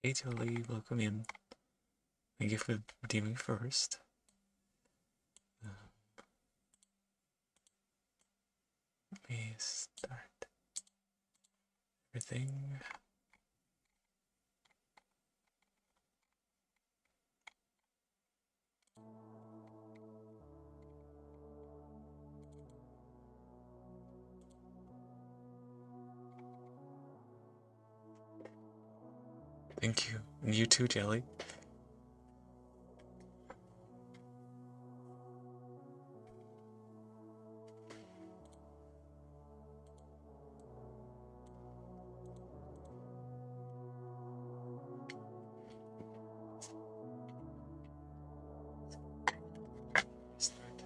Hey Jolie, welcome in. Thank you for redeeming first. Let me start everything. Thank you. And you too, Jelly. Start.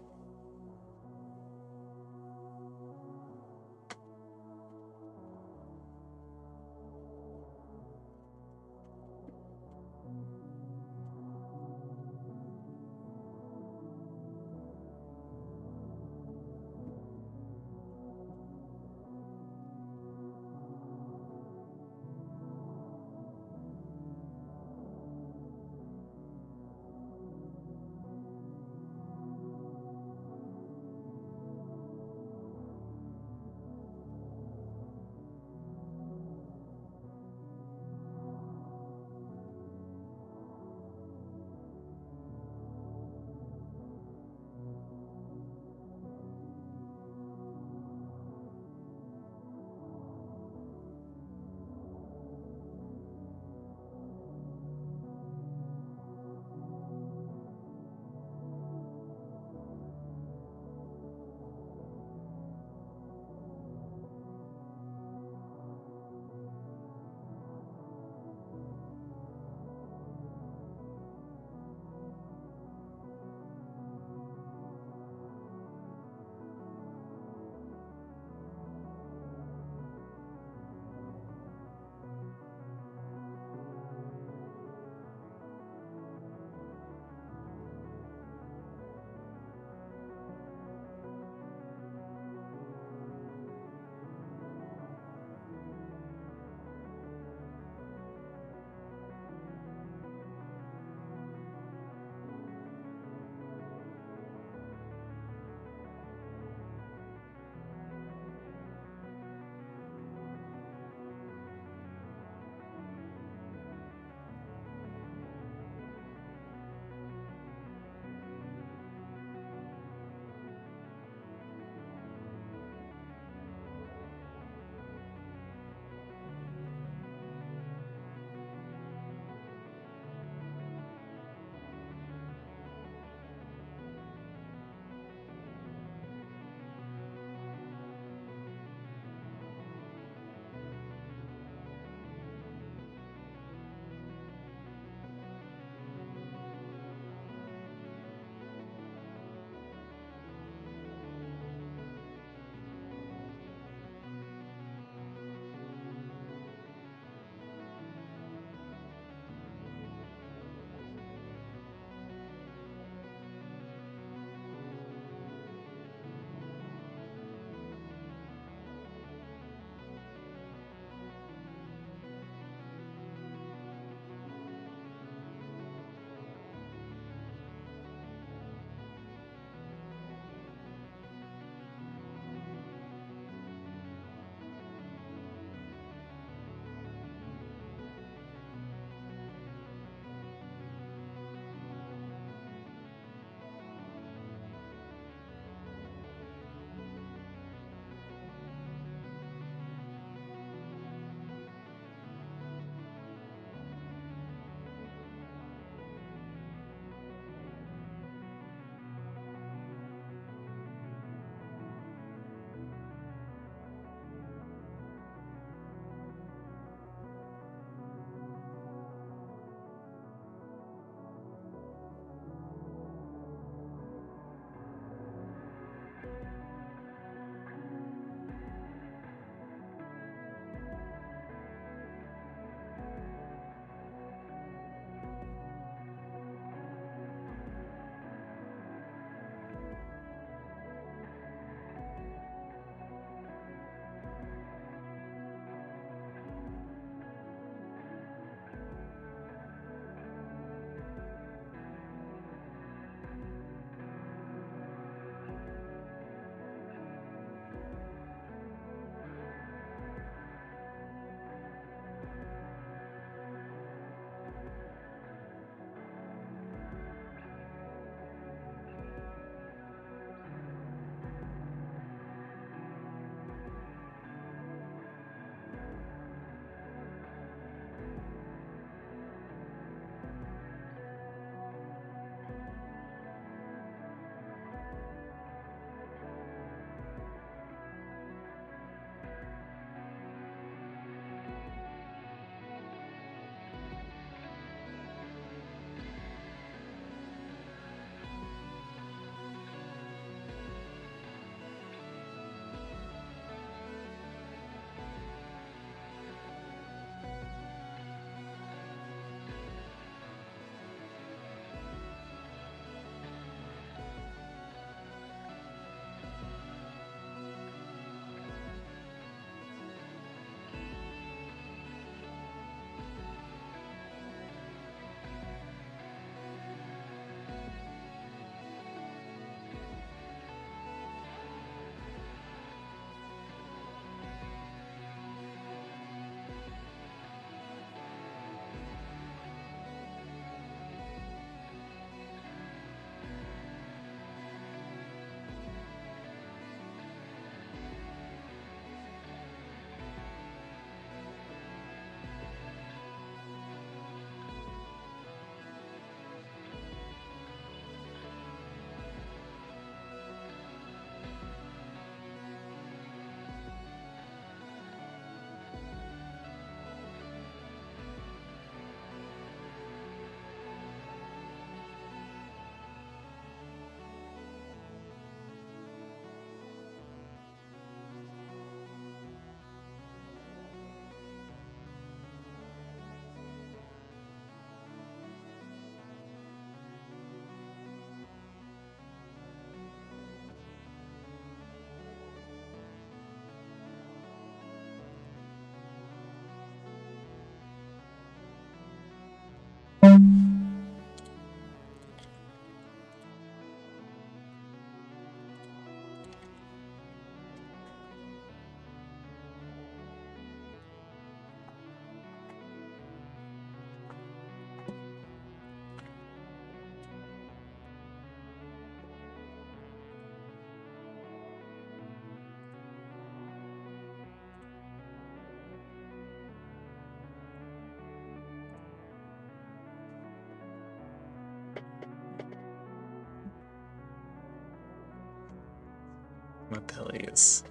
My belly is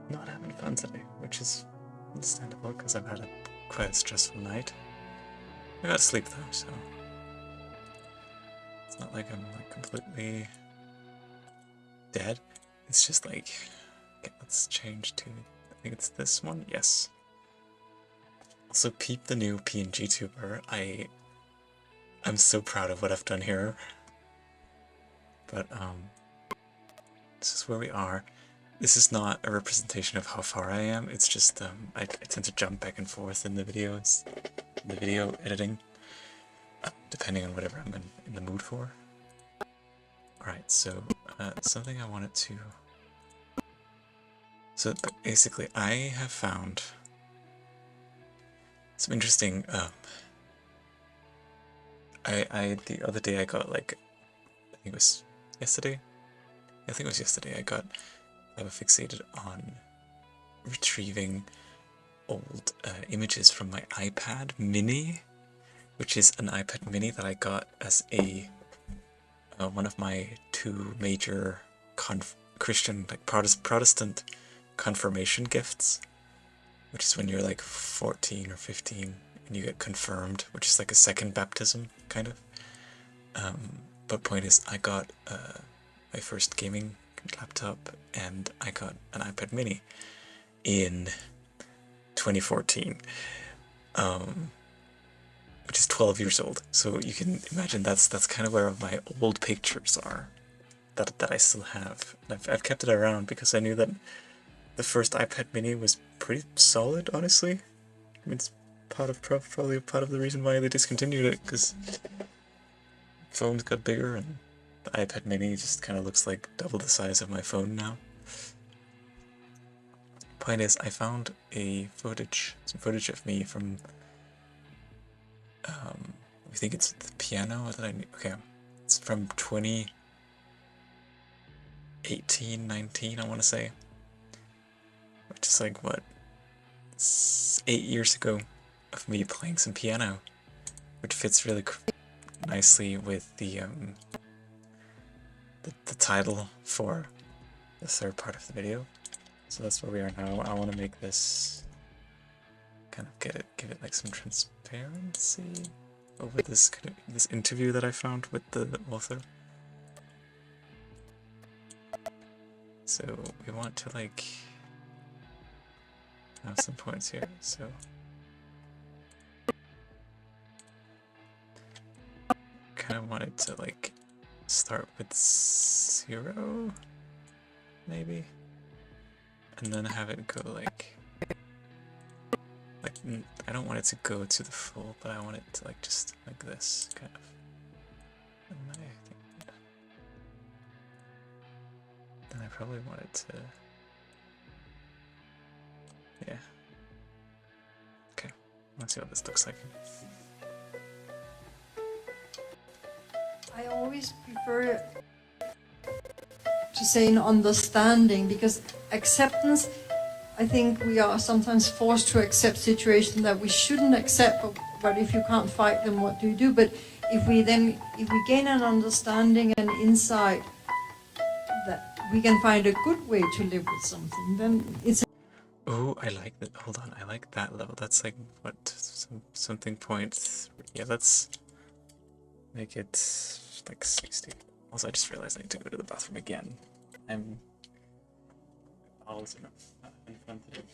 not having fun today, which is understandable because I've had quite a stressful night. I got sleep though, so it's not like I'm like completely dead. It's just like, okay, let's change to, I think it's this one, yes. Also, peep the new PNG tuber. I'm so proud of what I've done here. But this is where we are. This is not a representation of how far I am. It's just I tend to jump back and forth in the videos, the video editing, depending on whatever I'm in the mood for. Alright, so something I wanted to... So basically I have found some interesting... the other day I got like, I think it was yesterday? I think it was yesterday I was fixated on retrieving old images from my iPad mini, which is an iPad mini that I got as a one of my two major Christian, like Protestant confirmation gifts, which is when you're like 14 or 15 and you get confirmed, which is like a second baptism, kind of. But point is, I got my first gaming laptop and I got an iPad mini in 2014, which is 12 years old. So you can imagine that's kind of where my old pictures are that I still have. I've kept it around because I knew that the first iPad mini was pretty solid, honestly. I mean, it's probably part of the reason why they discontinued it, because phones got bigger and the iPad mini just kind of looks like double the size of my phone now. Point is, I found some footage of me from, I think it's the piano that I need. Okay, it's from 2018, 19, I want to say. Which is like, what, 8 years ago of me playing some piano, which fits really nicely with the title for the third part of the video. So that's where we are now. I want to make this kind of give it like some transparency over this interview that I found with the author. So we want to like have some points here. So kind of wanted to like start with 0 maybe, and then have it go like I don't want it to go to the full, but I want it to like just like this kind of. And I probably want it to, yeah. Okay, let's see what this looks like. I always prefer to say an understanding, because acceptance, I think we are sometimes forced to accept situations that we shouldn't accept, but if you can't fight them, what do you do? But if we gain an understanding and insight that we can find a good way to live with something, then it's... Oh, I like that. Hold on, I like that level. That's like, what, something point. Yeah, let's make it like 60. Also, I just realized I need to go to the bathroom again. I'm bowels enough in front of it.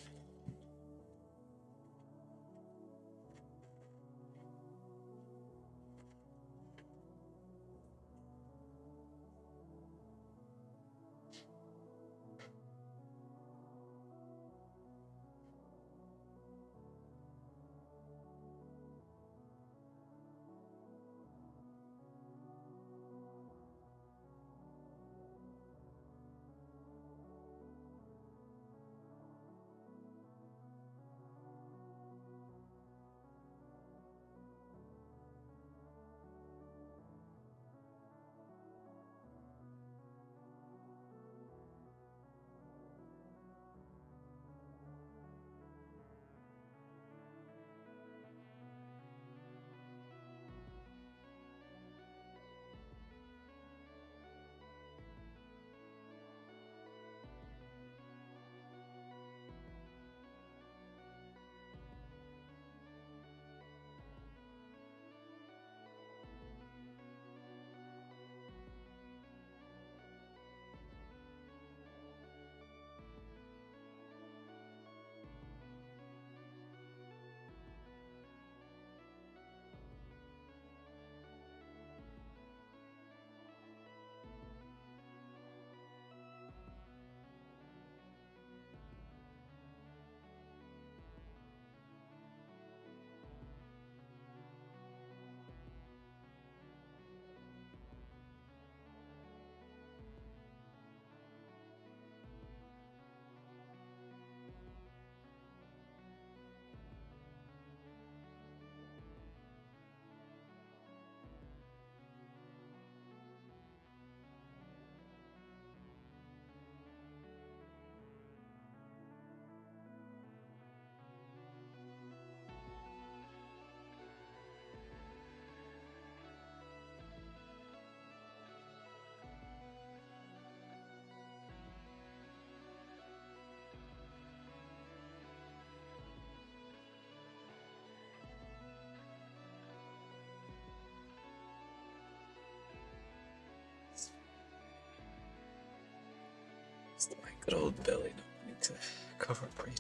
Good old belly. No need to cover up right.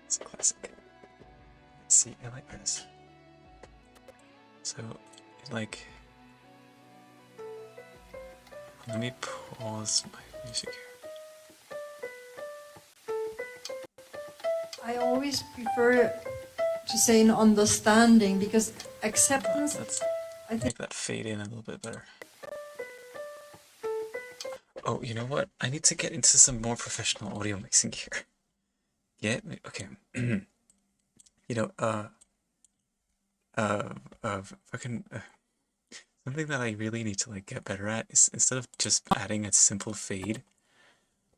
It's a classic. Let's see, I like this. So, like, let me pause my music here. I always prefer to say an understanding, because acceptance, Let's I think, make that fade in a little bit better. Oh, you know what? I need to get into some more professional audio mixing here. Get me? Okay. You know, fucking, something that I really need to like get better at is, instead of just adding a simple fade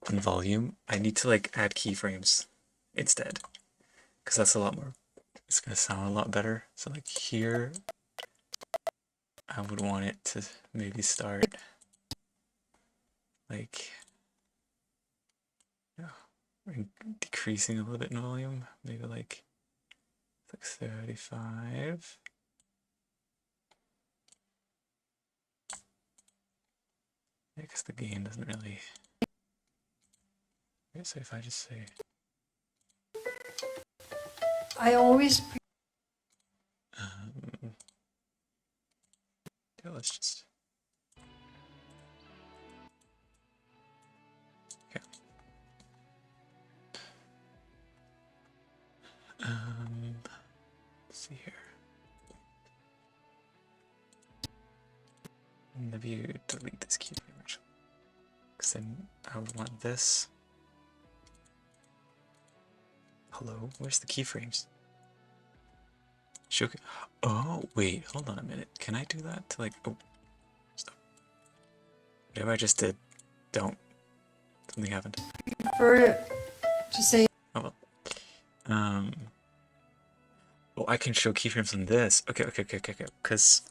on volume, I need to like add keyframes instead, because that's a lot more, it's gonna sound a lot better. So like here, I would want it to maybe start like, decreasing a little bit in volume, maybe like 35. Yeah, because the gain doesn't really. Okay, so if I just say. I always Yeah, let's just. Yeah. Let's see here. Maybe delete this keyframe actually, because then I would want this. Hello, where's the keyframes? Oh wait, hold on a minute. Can I do that to like? Oh, stop. Whatever I just did, don't. Something happened. prefer to say. Oh well. Oh, I can show keyframes on this. Okay. Because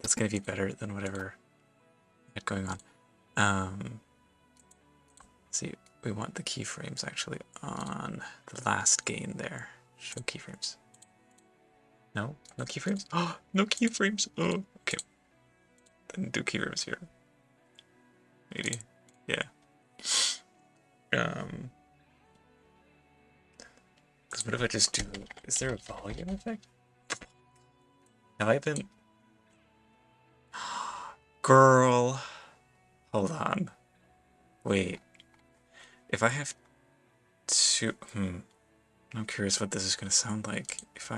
that's gonna be better than whatever I had going on. See, we want the keyframes actually on the last gain there. Show keyframes. No? No keyframes? Oh, no keyframes! Oh, okay. Then do keyframes here. Maybe. Yeah. Because what if I just do... Is there a volume effect? Have I been... Girl! Hold on. Wait. If I have to... I'm curious what this is going to sound like. If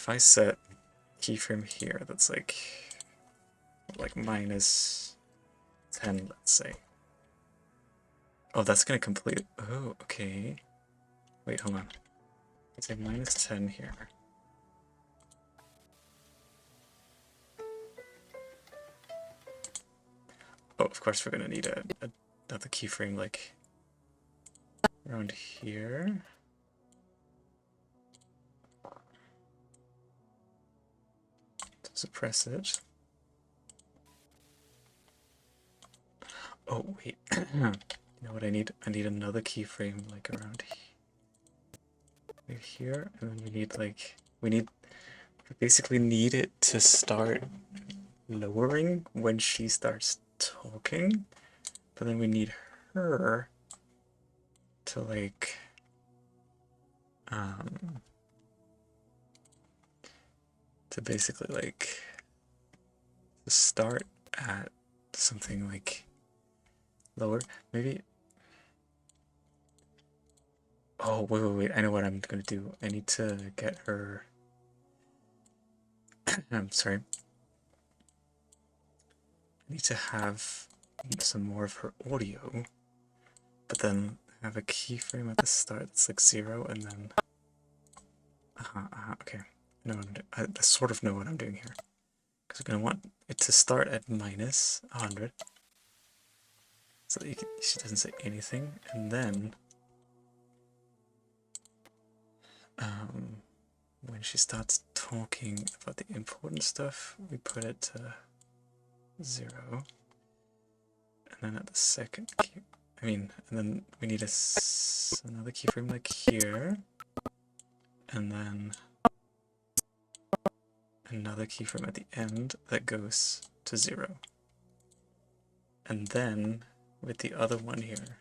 I set keyframe here, that's like minus 10, let's say. Oh, that's gonna complete. Oh, okay. Wait, hold on. Let's say minus 10 here. Oh, of course we're gonna need another keyframe like around here. To suppress it. Oh, wait. You know what I need? I need another keyframe like around here, and then we basically need it to start lowering when she starts talking, but then we need her to like to basically like to start at something like lower, maybe. Oh, wait, I know what I'm gonna do. I need to get her. I'm sorry. I need to have some more of her audio, but then have a keyframe at the start that's like 0, and then. Okay. No, I sort of know what I'm doing here. Because we're gonna want it to start at minus 100, so that she doesn't say anything, and then. When she starts talking about the important stuff, we put it to 0. And then at the second key, and then we need another keyframe like here. And then another keyframe at the end that goes to 0. And then with the other one here,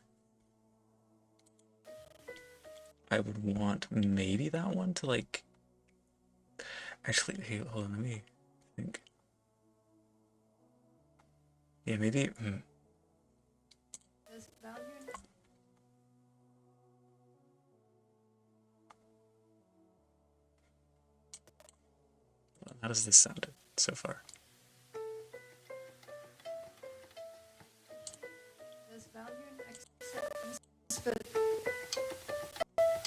I would want maybe that one to like. Actually, hey, hold on, let me think. Yeah, maybe. There's value in How does this sound so far? there's value in acceptance, but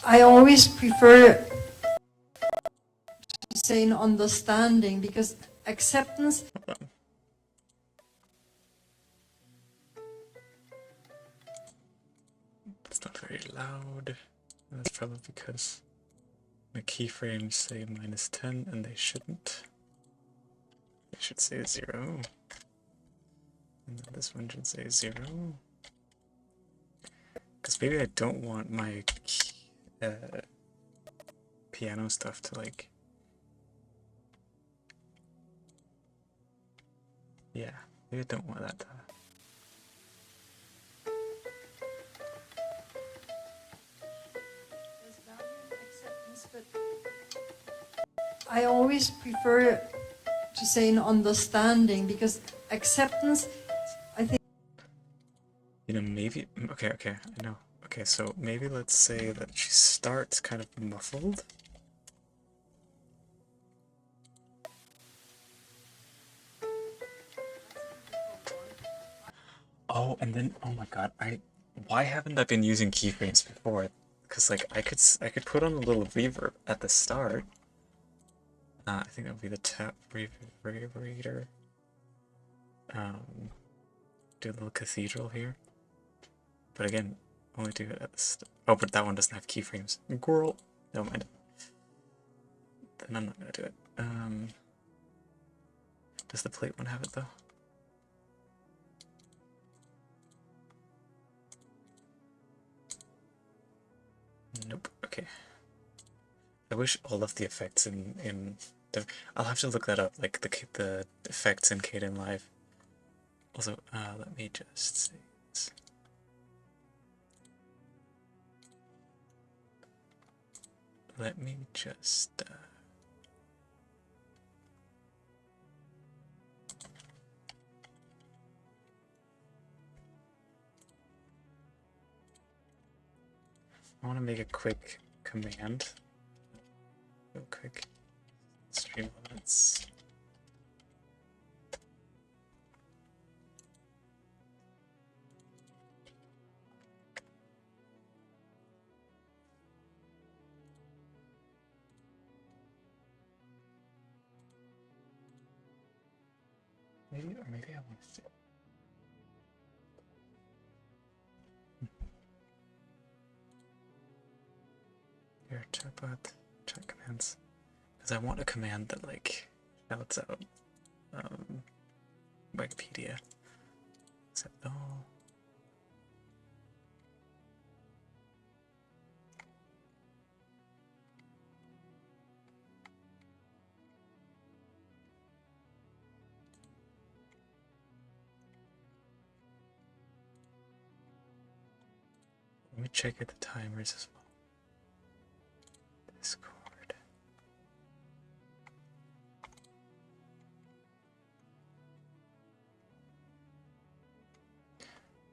I always prefer to say an understanding, because acceptance. Hold on. It's not very loud. That's probably because my keyframes say -10 and they shouldn't. They should say 0. And then this one should say 0. Because maybe I don't want my piano stuff to like. Yeah, maybe I don't want that to. There's value in acceptance, but I always prefer to say an understanding, because acceptance, I think. You know, maybe. Okay, I know. Okay, so maybe let's say that she starts kind of muffled. Oh, and then oh my god, why haven't I been using keyframes before? Because like I could put on a little reverb at the start. I think that would be the tap reverberator. Do a little cathedral here. But again, only do it at the start. Oh, but that one doesn't have keyframes. Girl, never mind. Then I'm not gonna do it. Does the plate one have it though? Nope. Okay. I wish all of the effects in the. I'll have to look that up, like the effects in Kdenlive. Also, let me just say this. Let me just. I want to make a quick command. Real quick. Streamlabs. Maybe, or maybe I want to. Here, chatbot, chat commands. Because I want a command that like shouts out Wikipedia. Except all. Let me check at the timers as well. Discord.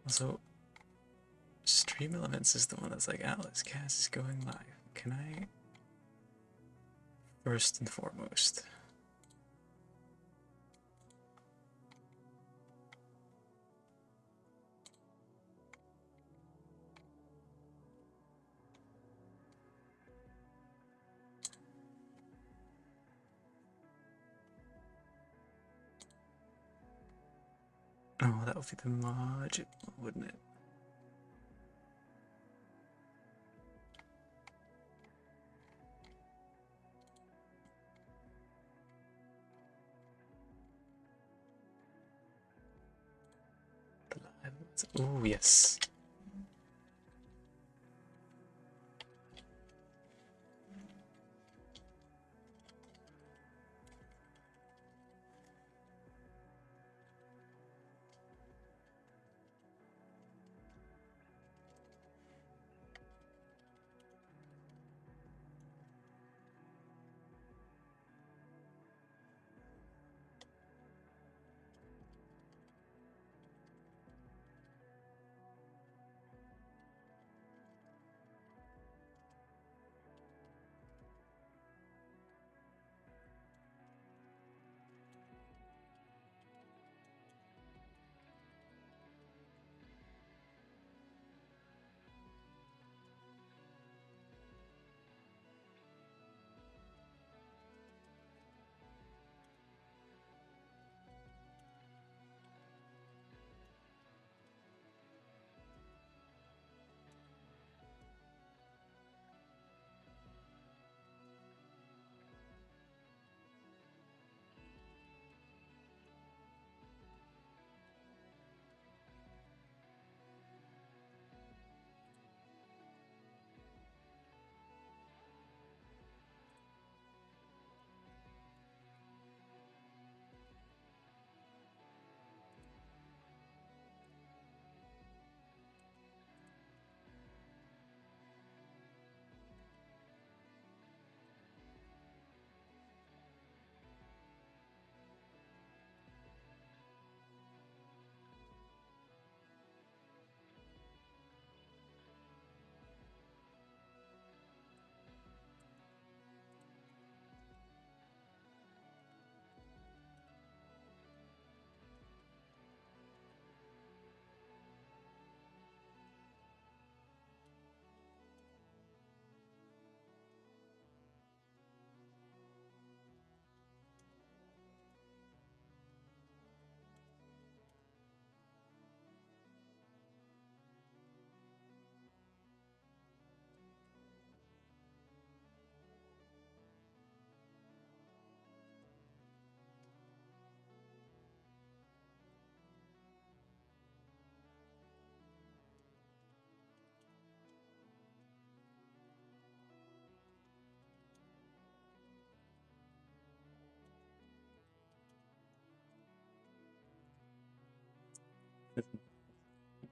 Also, Stream Elements is the one that's like, Atlas Cast is going live. Can I? First and foremost. Oh, that would be the module, wouldn't it? Oh, yes.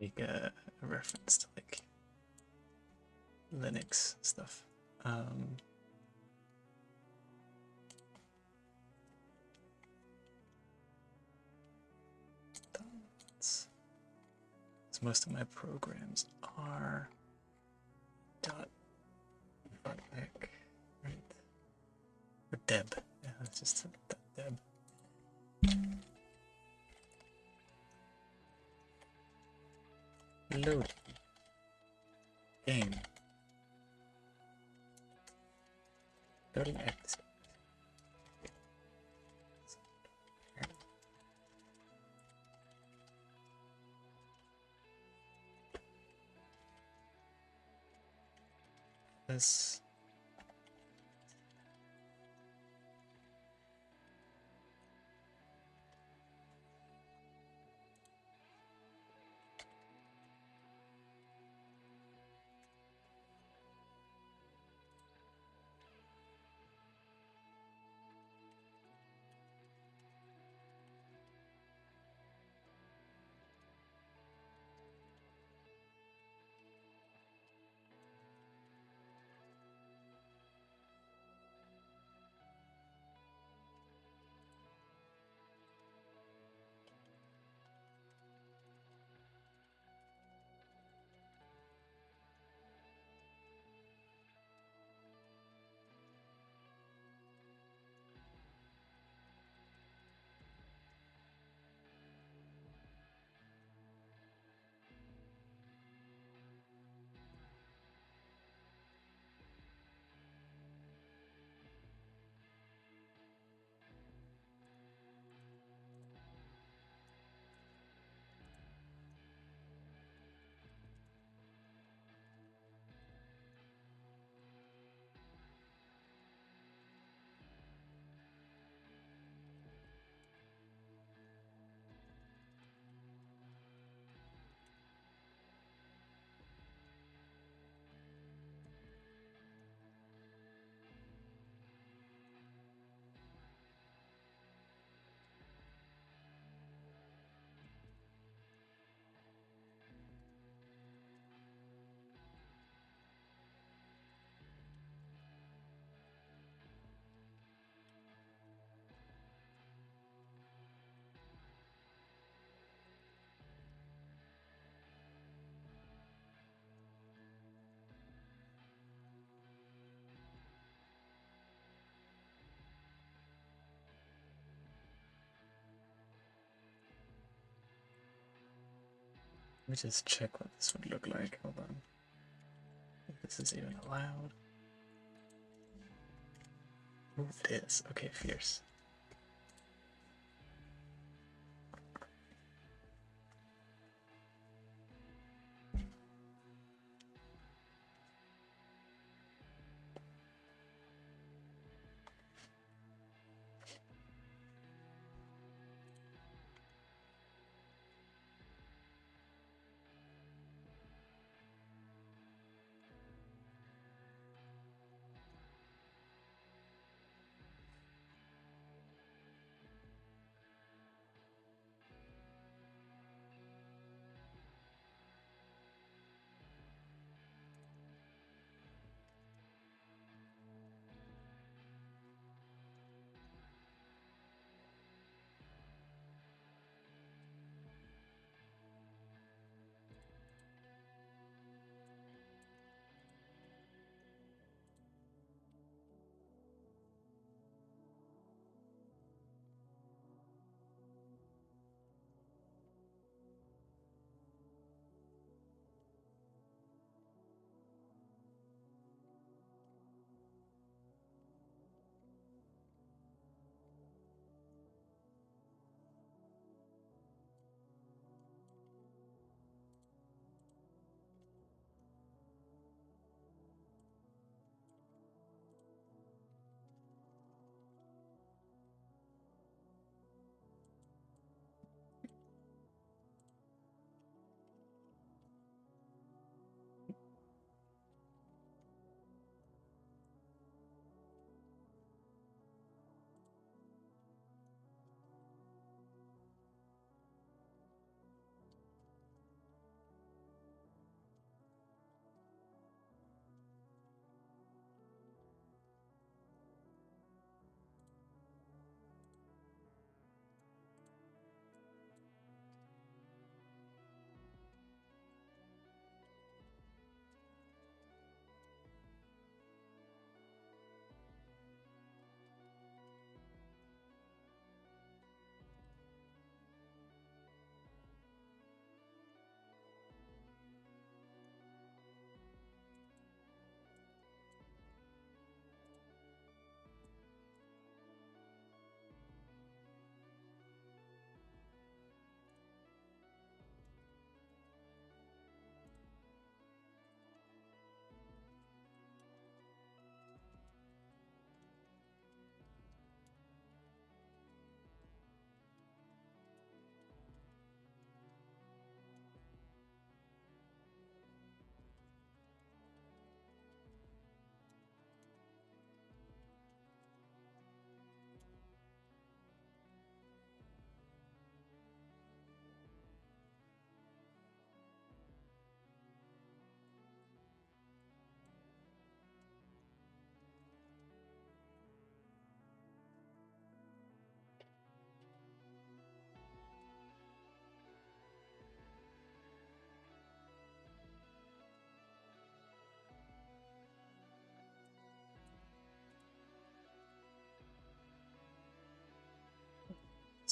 make a reference to like Linux stuff. Most of my programs are .eck, right? Or deb. Yeah, it's just .deb. Load. Game. Loading X. This. Let me just check what this would look like. Hold on. If this is even allowed. Oh, it is. Okay, fierce.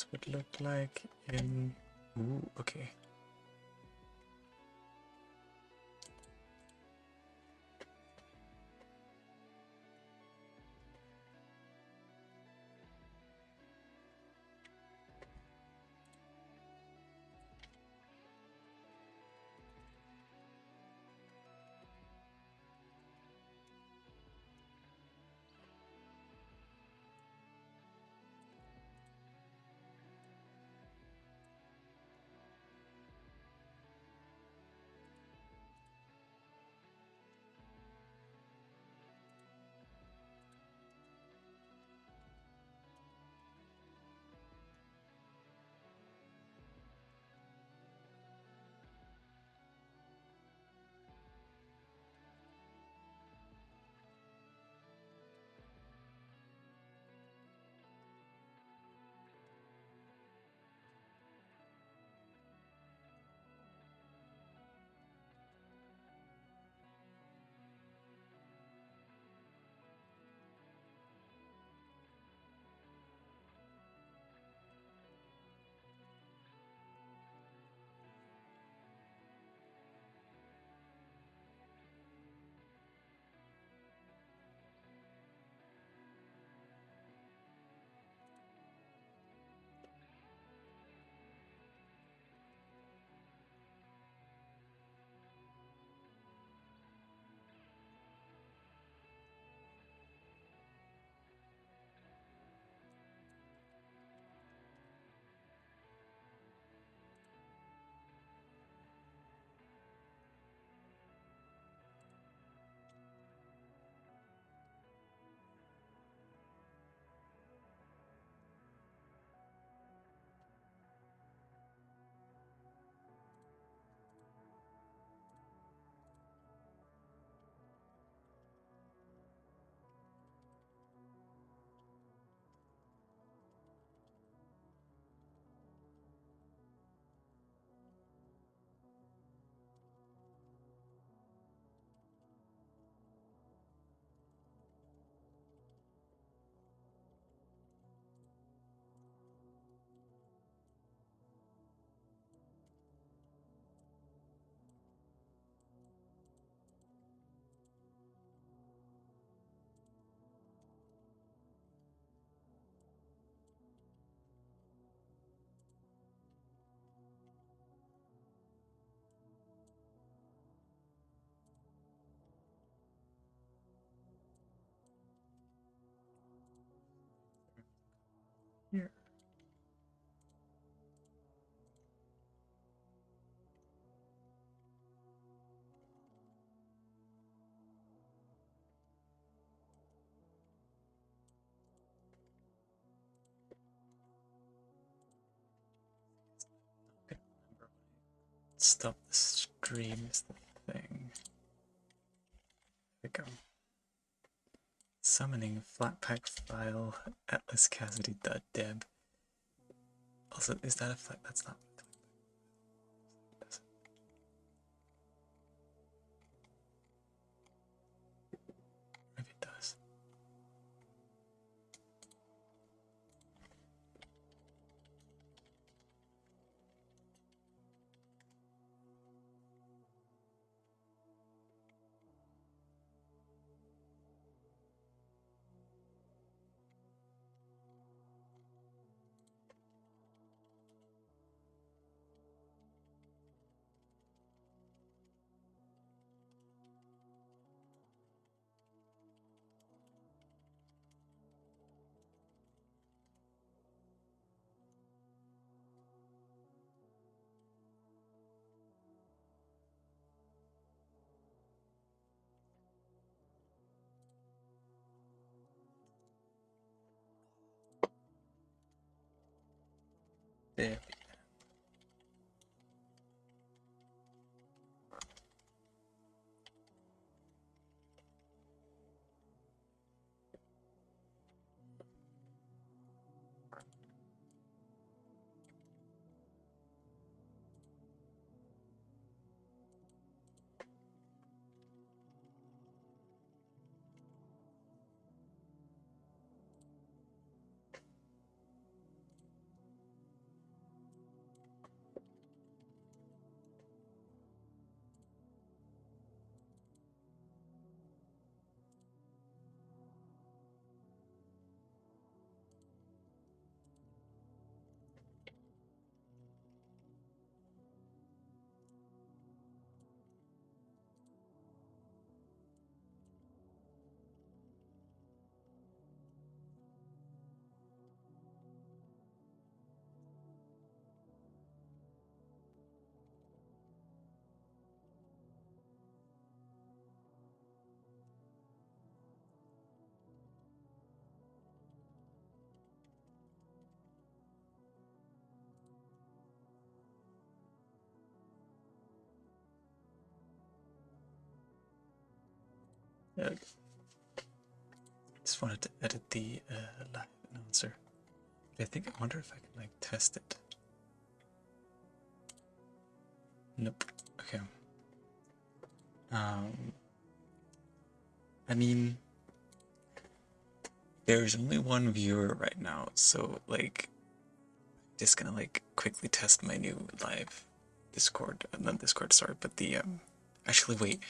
This would look like in... Ooh, okay. Here. Stop the stream is the thing. There we go. Summoning Flatpak file atlascassidy.deb. Also, is that a flat? That's not. Maybe it does. There. Okay. Just wanted to edit the live announcer. But I wonder if I can like test it. Nope. Okay. I mean, there's only one viewer right now, so like, just gonna like quickly test my new live Discord, not Discord, sorry, but the actually wait,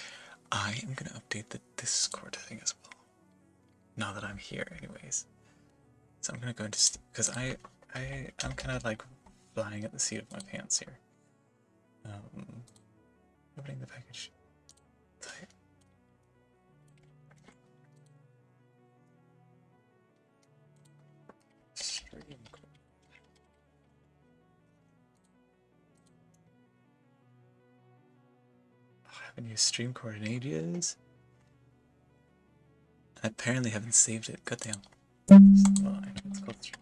I am gonna update the Discord thing as well. Now that I'm here, anyways, so I'm gonna go into because I'm kind of like flying at the seat of my pants here. Opening the package. Type. Stream. Oh, I haven't used Streamcore in ages. I apparently haven't saved it. Goddamn. Well, I know it's called Streamcore.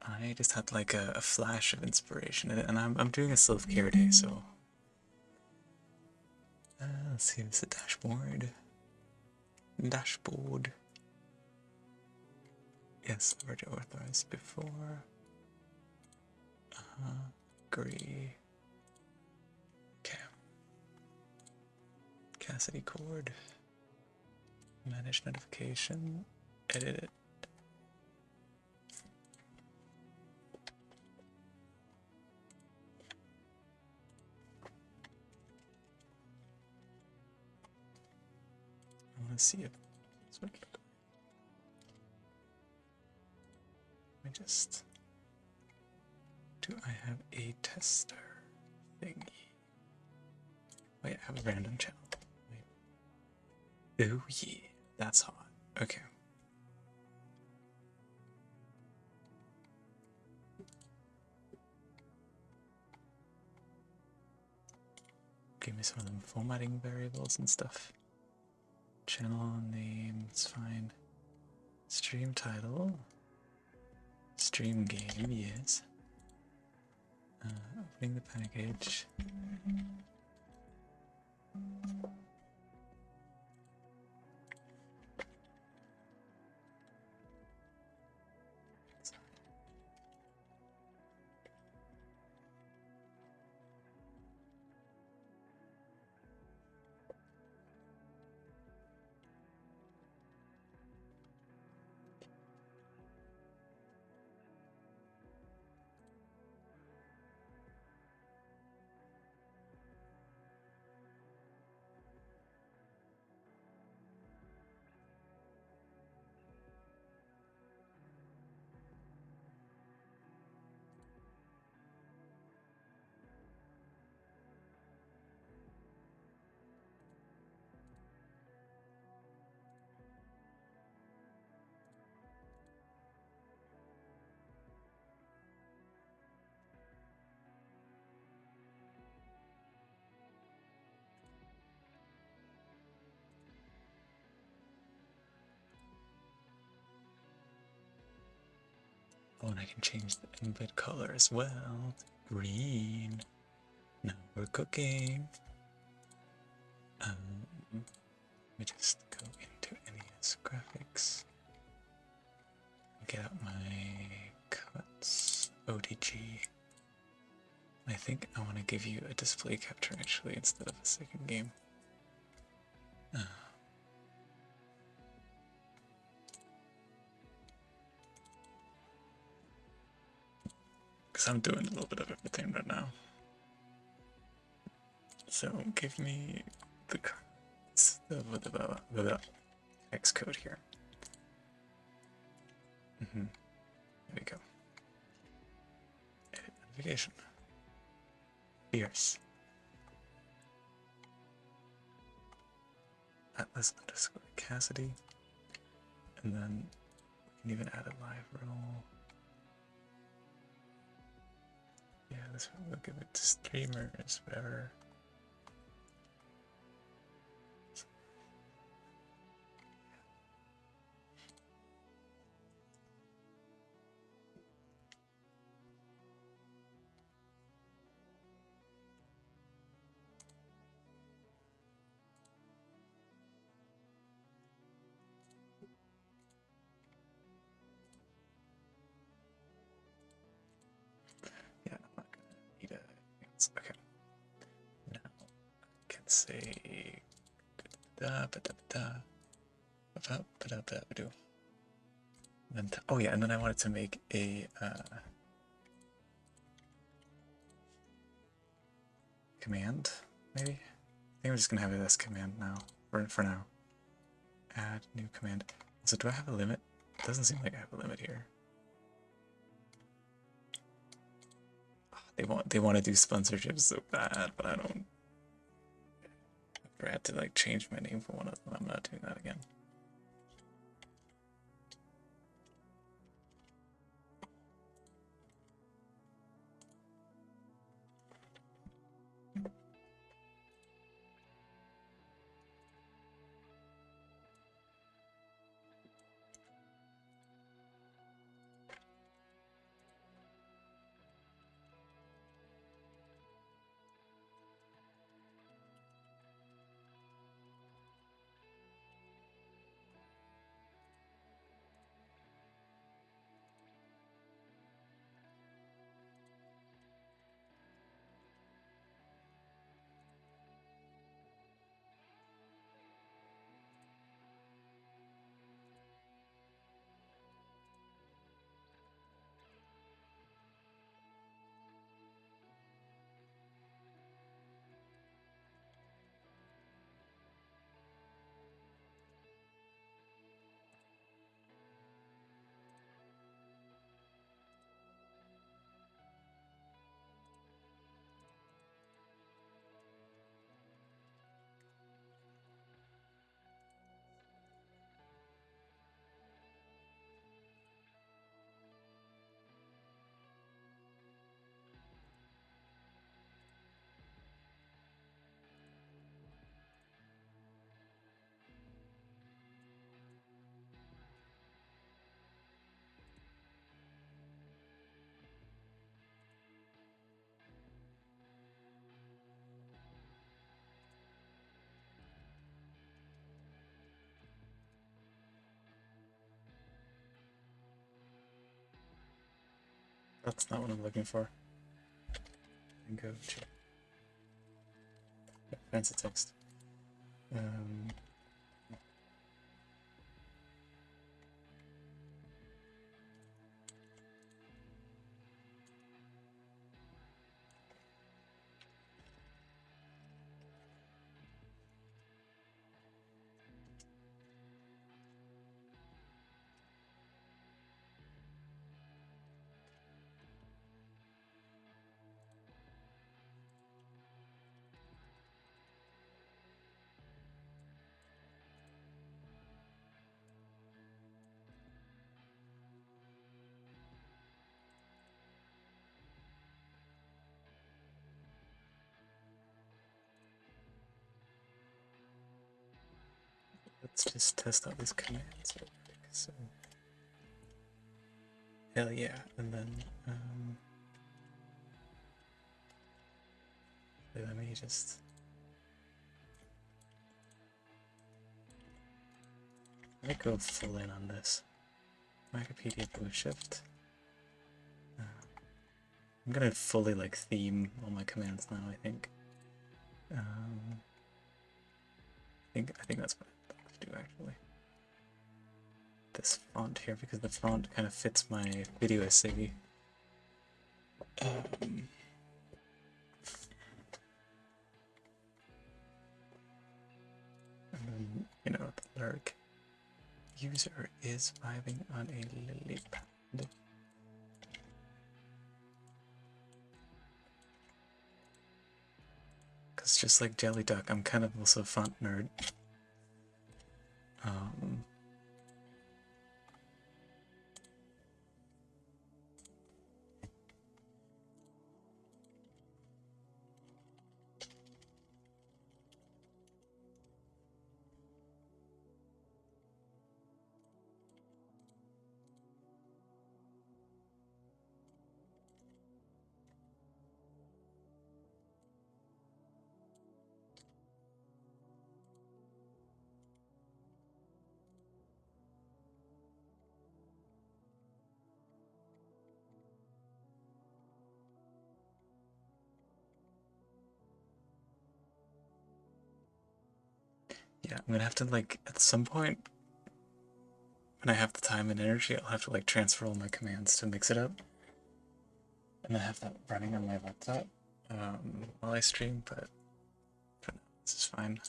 I just had like a flash of inspiration, and I'm doing a self-care day, so let's see. It's a dashboard. Dashboard. Yes, I've already authorized before. Agree. Okay. Cassidy cord. Manage notification. Edit it. I want to see if this would look. Let me just. Do I have a tester thingy? Wait, I have a random channel. Wait. Oh yeah, that's hot. Okay. Give me some of them formatting variables and stuff. Channel name, it's fine. Stream title. Stream game, yes. Opening the package. Oh, and I can change the embed color as well. Green. Now we're cooking. Let me just go into NES graphics. Get out my cuts. ODG. I think I want to give you a display capture actually instead of a second game. Because I'm doing a little bit of everything right now. So give me the X code here. There we go. Edit notification. Fierce. Atlas underscore Cassidy. And then we can even add a live role. Yeah, this one we'll give it to streamers, whatever. say da ba da da ba ba da ba do. Then oh yeah, and then I wanted to make a command, maybe. I think I'm just gonna have it as command now for now. Add new command. So do I have a limit? It doesn't seem like I have a limit here. They want to do sponsorships so bad, but I don't. I had to like change my name for one of them. I'm not doing that again. That's not what I'm looking for. And go to fancy text. Let's just test out these commands real quick. So, hell yeah, and then let me just let me go full in on this. Wikipedia blue shift. I'm gonna fully like theme all my commands now. I think. I think that's what I'd like to do actually. This font here because the font kind of fits my video essay. And then, you know, the lyric. User is vibing on a lily pad. Because just like Jelly Duck, I'm kind of also a font nerd. Yeah, I'm gonna have to, like, at some point, when I have the time and energy, I'll have to, like, transfer all my commands to mix it up. And then have that running on my laptop while I stream, but for now, this is fine.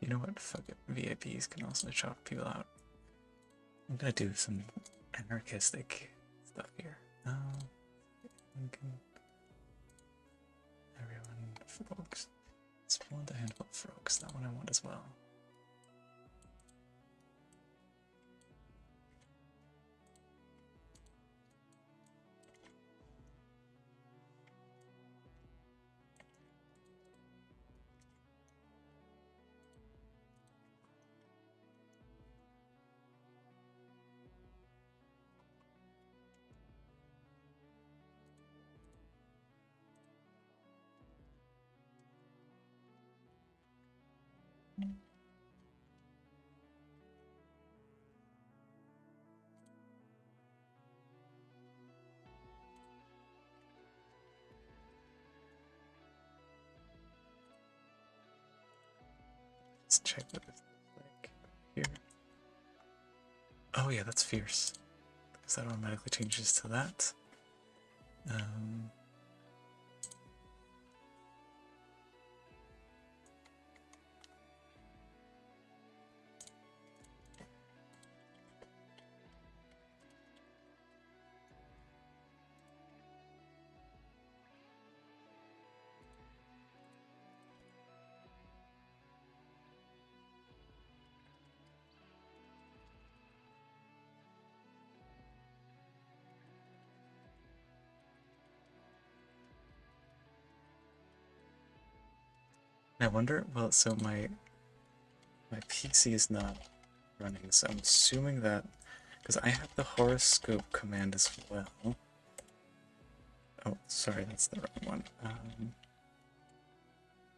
You know what? Fuck it. VIPs can also chop people out. I'm gonna do some anarchistic stuff here. Everyone, frogs. Spawn a handful of frogs. That one I want as well. Let's check what this looks like here. Oh yeah, that's fierce. Because that automatically changes to that. I wonder, well, so my PC is not running, so I'm assuming that, because I have the horoscope command as well. Oh, sorry, that's the wrong one.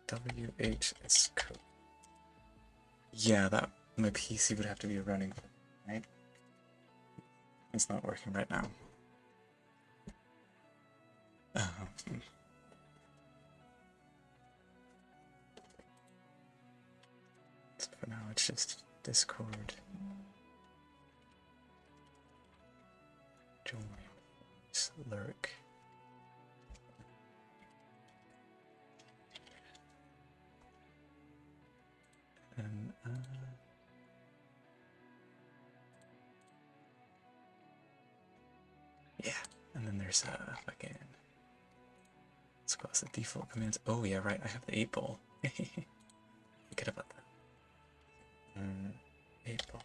WHS code. Yeah, that my PC would have to be running, right? It's not working right now. So for now, it's just Discord. Join. Lyric. And yeah, and then there's fucking. Let's go as the default commands. Oh yeah, right. I have the 8-ball. Forget about that. 8-ball.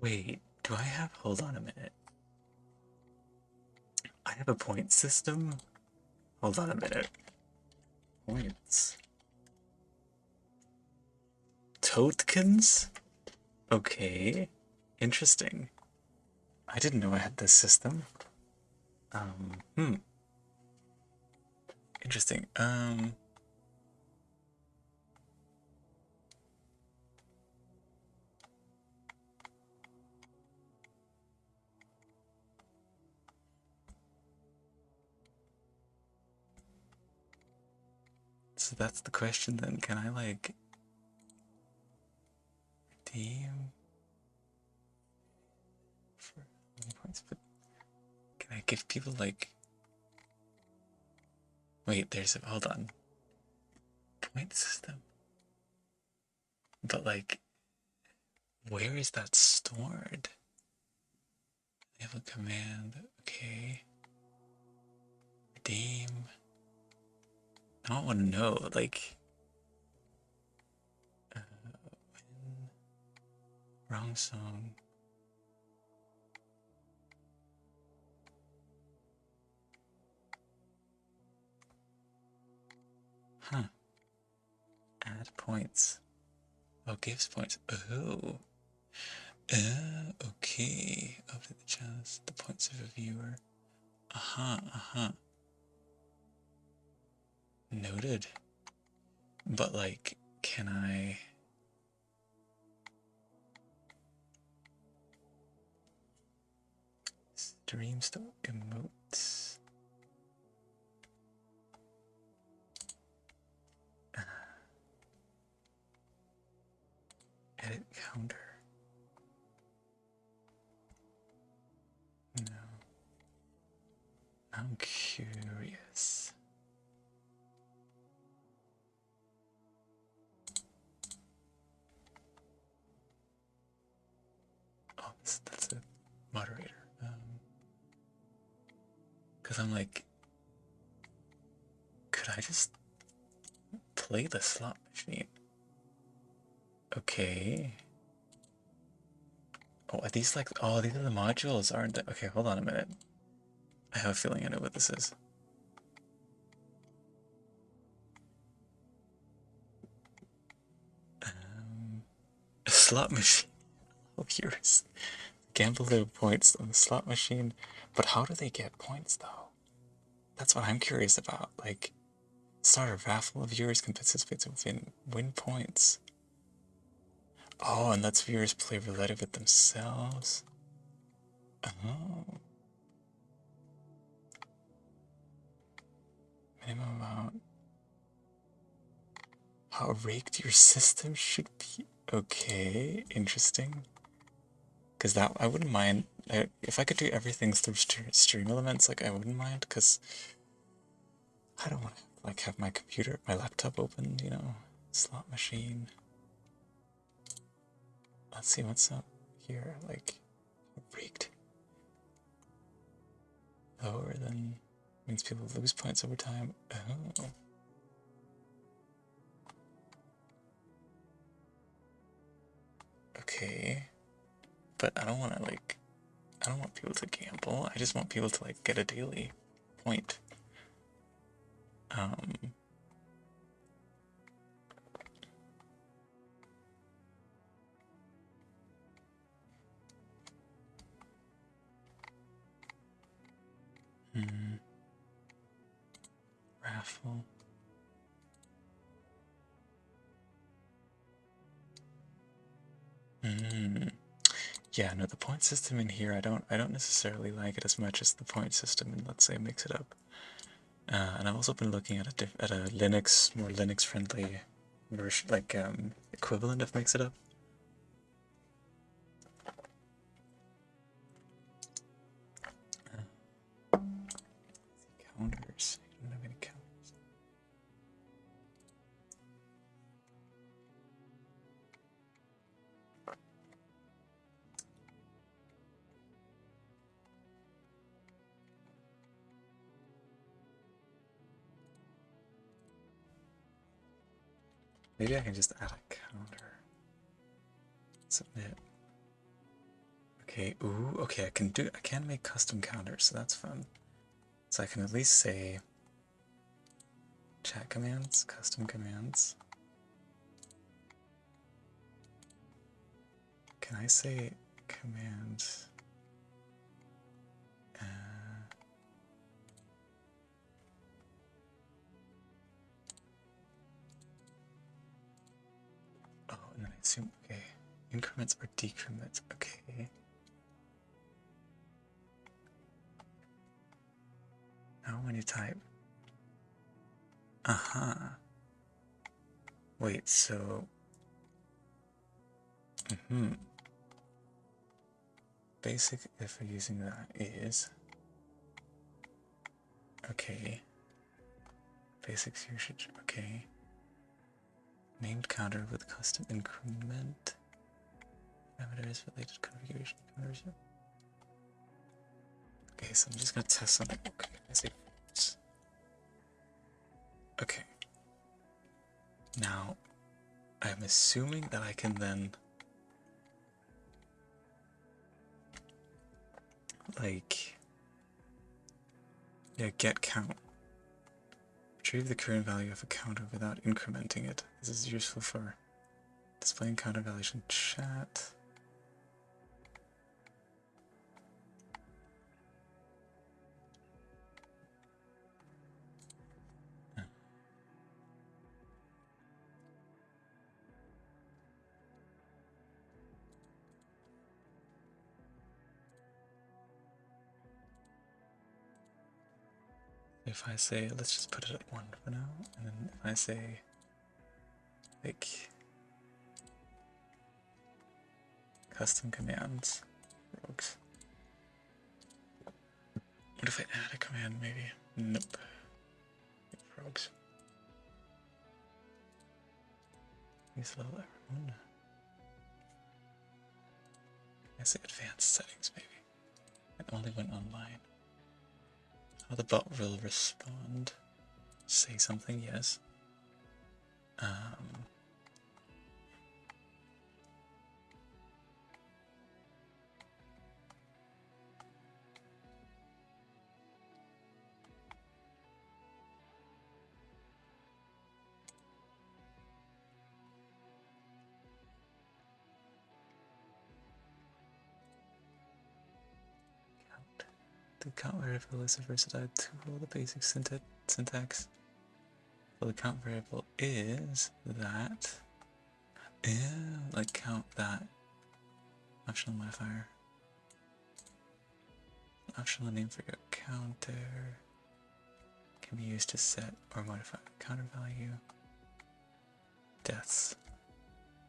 Wait, do I have? Hold on a minute. I have a point system? Hold on a minute. Points. Totkins? Okay. Interesting. I didn't know I had this system. Interesting. So that's the question then. Can I like redeem for many points? But can I give people like, wait, there's a, hold on, point system. But like, where is that stored? I have a command, okay. Redeem. I don't want to know, like, when, wrong song. Huh. Add points. Oh, gives points. Oh. Okay. Update the chance, the points of a viewer. Noted. But like, can I... Stream still emotes. Edit counter. No. I'm curious. Oh, that's a moderator. Because I'm like, could I just play the slot machine? Okay. Oh, are these like, oh, these are the modules, aren't they? Okay, hold on a minute. I have a feeling I know what this is. A slot machine. Oh, here's gamble their points on the slot machine. But how do they get points, though? That's what I'm curious about. Like, start a raffle of viewers can participate to win points. Oh, and lets viewers play roulette with themselves. Oh. Minimum amount. How rigged your system should be. Okay, interesting. Because that, I wouldn't mind. If I could do everything through stream elements, like, I wouldn't mind, because I don't want to, like, have my computer, my laptop open, you know? Slot machine. Let's see what's up here. Like, rigged. Lower than means people lose points over time. Oh. Okay. But I don't want to, like, I don't want people to gamble. I just want people to, like, get a daily point. Raffle. Yeah, no, the point system in here, I don't necessarily like it as much as the point system in, let's say, Mix It Up. And I've also been looking at a Linux, more Linux-friendly version, like equivalent of Mix It Up. Counters. I don't have any counters. Maybe I can just add a counter. Submit. Okay, ooh, okay, I can make custom counters, so that's fun. So I can at least say chat commands, custom commands. Can I say command? Oh, and then I assume, okay, increments or decrements, okay. Now when you type, Wait, so... Basic if we're using that is... Okay. Basic usage, okay. Named counter with custom increment. Parameters related configuration counters. Okay, so I'm just gonna test something. Okay, basic. Okay. Now, I'm assuming that I can then, like, yeah, get count. Retrieve the current value of a counter without incrementing it. This is useful for displaying counter values in chat. If I say, let's just put it at 1 for now, and then if I say, like, custom commands, rogues. What if I add a command, maybe? Nope. Rogues. Use level everyone. I say advanced settings, maybe. And only when online. How the bot will respond. Say something, yes. The count variable is a versatile tool, the basic syntax. So the count variable is that. Ew, like count that. Optional modifier. Optional name for your counter. Can be used to set or modify the counter value. Deaths.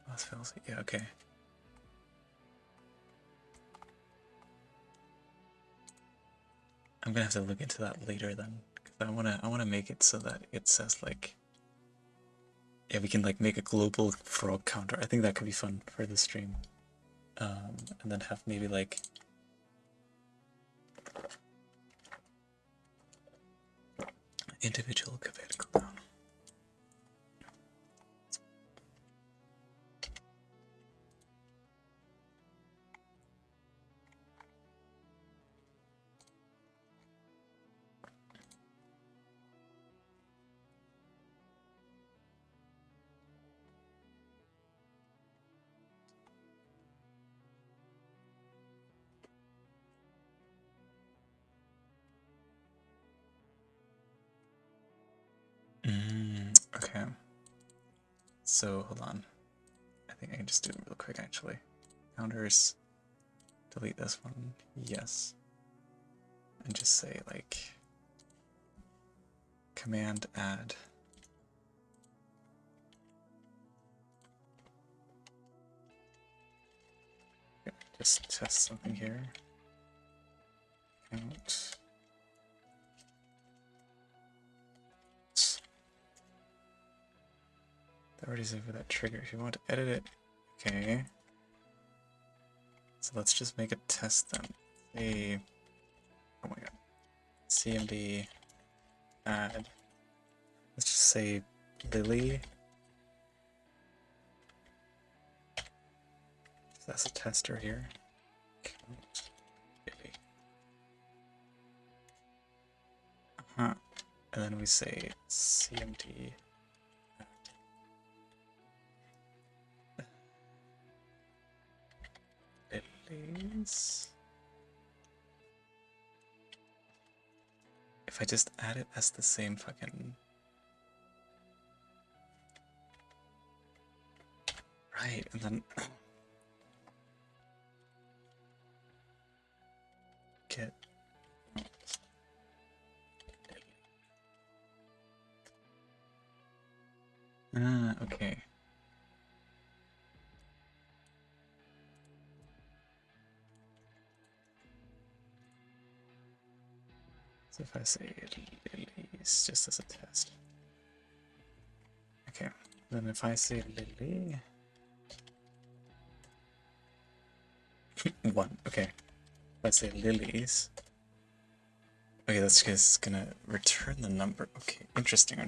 Lost fails. Yeah, okay. I'm gonna have to look into that later then, because I wanna make it so that it says like, yeah, we can like make a global frog counter. I think that could be fun for the stream, and then have maybe like individual command cooldown. Okay. So hold on. I think I can just do it real quick actually. Counters. Delete this one. Yes. And just say like command add. Just test something here. Count. That already is over that trigger. If you want to edit it, okay. So let's just make a test then. Say, oh my god, CMD add. Let's just say Lily. That's a tester here. Count Lily. And then we say CMD. If I just add it as the same fucking... Right, and then... Get... okay. So if I say lilies just as a test. Okay, then if I say lily... 1, okay. If I say lilies... Okay, that's just gonna return the number. Okay, interesting.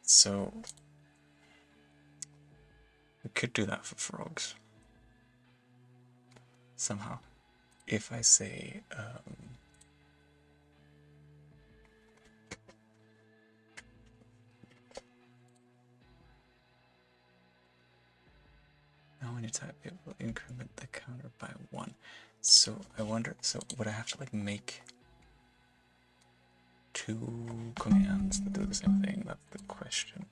So... we could do that for frogs. Somehow. If I say... now when you type it will increment the counter by 1. So I wonder, so would I have to like make 2 commands that do the same thing? That's the question.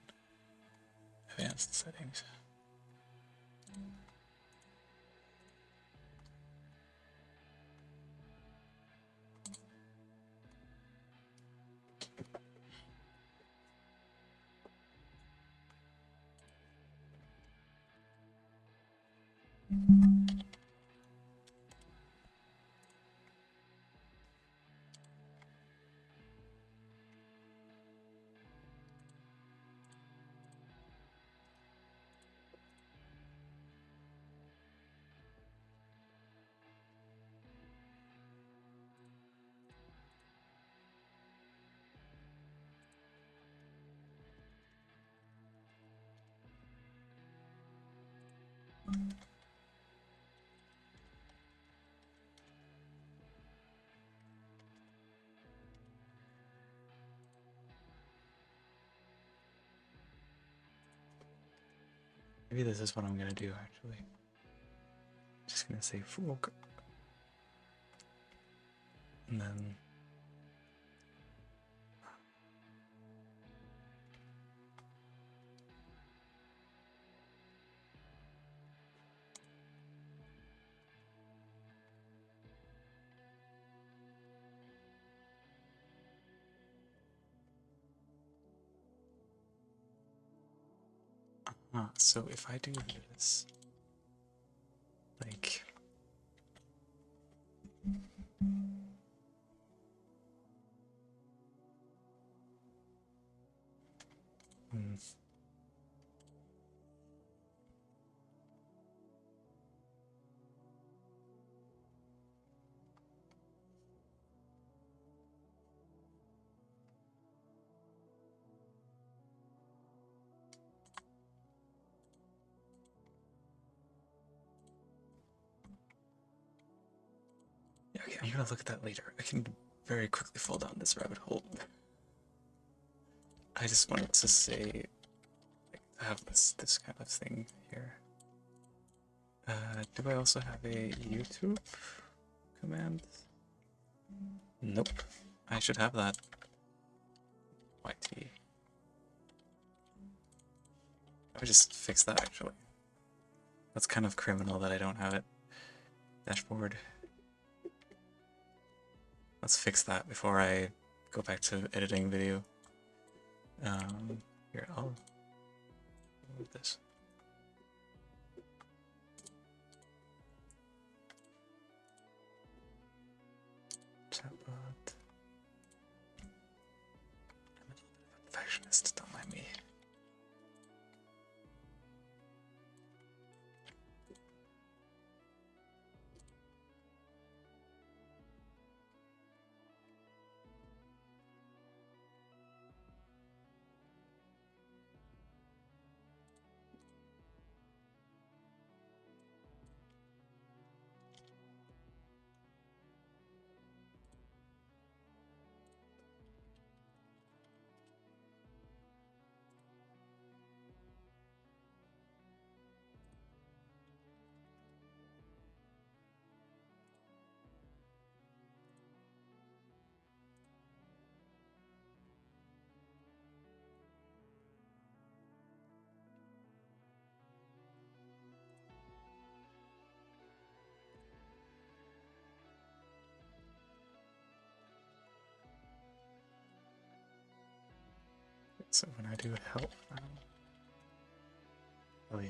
Advanced settings. Maybe this is what I'm gonna do actually. Just gonna say frog. And then so if I do this, like, yeah, okay, I'm gonna look at that later. I can very quickly fall down this rabbit hole. I just wanted to say, like, I have this kind of thing here. Do I also have a YouTube command? Nope. I should have that. YT. I would just fix that actually. That's kind of criminal that I don't have it. Dashboard. Let's fix that before I go back to editing video. Here, I'll move this. Chatbot. I'm a little bit of a perfectionist, don't mind me. So when I do help, oh yeah.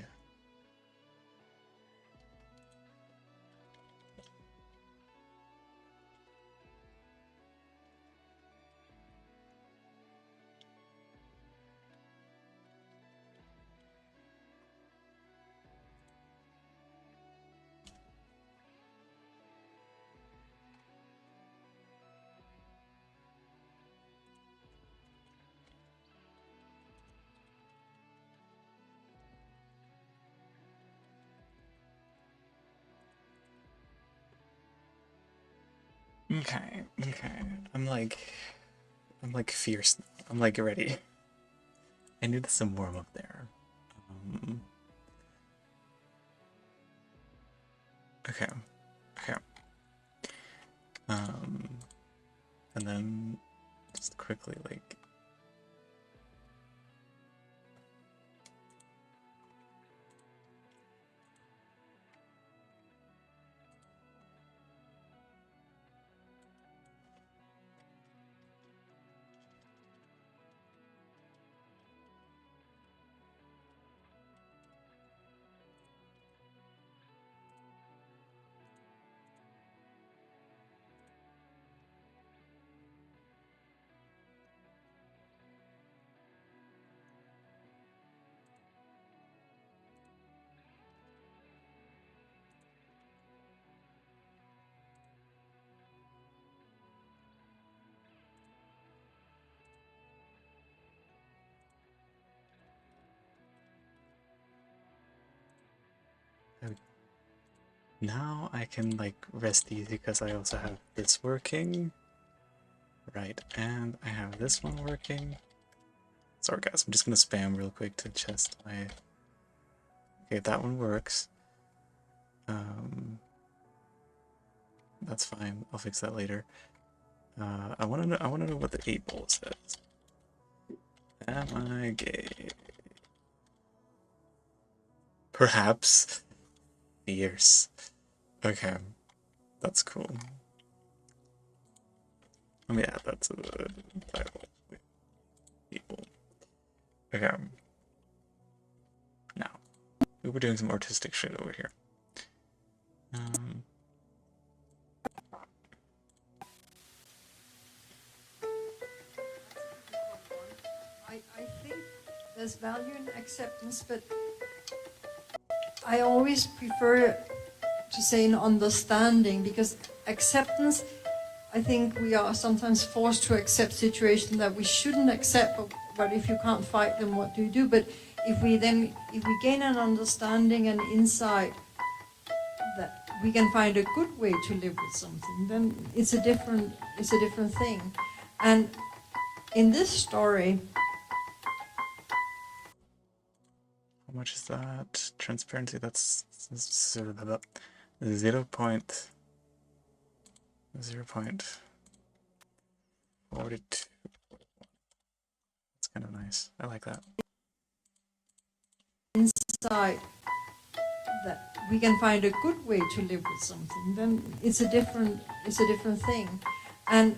Okay, okay. I'm like fierce. I'm like ready. I need some warm up there. Um, okay, okay. Um, and then just quickly like. Now I can like rest easy because I also have this working. Right, and I have this one working. Sorry guys, I'm just gonna spam real quick to test my... Okay, that one works. That's fine, I'll fix that later. I wanna know what the 8 ball says. Am I gay? Perhaps. Fierce. Okay, that's cool. Let me add that to the title. People. Okay. Now, we were doing some artistic shit over here. I think there's value in acceptance, but I always prefer to say an understanding, because acceptance, I think we are sometimes forced to accept situations that we shouldn't accept, but if you can't fight them, what do you do? But if we gain an understanding and insight that we can find a good way to live with something, then it's a different thing. And in this story, How much is that? Transparency, that's 0.42. That's kind of nice. I like that. insight that we can find a good way to live with something, then it's a different thing. And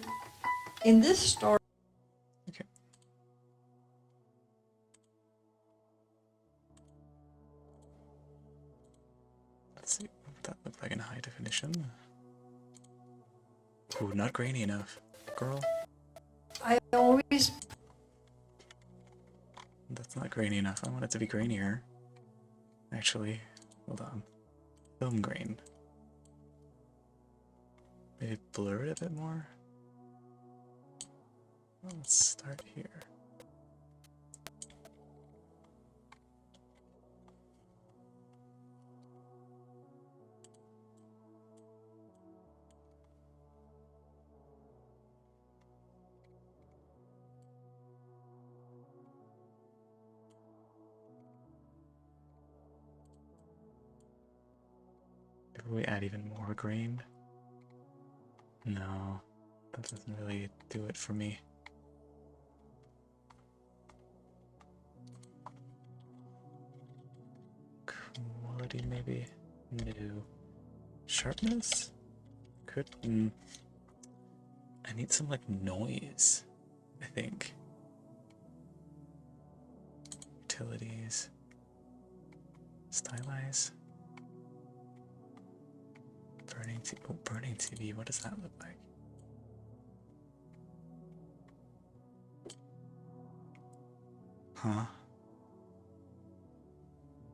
in this story, Okay. Let's see what that looked like in high definition. Ooh, not grainy enough, girl. I always That's not grainy enough. I want it to be grainier. Actually, hold on. Film grain. Maybe blur it a bit more. Well, let's start here. If we add even more grain? No, that doesn't really do it for me. Quality maybe? No. Sharpness? Could... I need some like noise, I think. Utilities. Stylize. Burning TV. Oh, burning TV. What does that look like? Huh?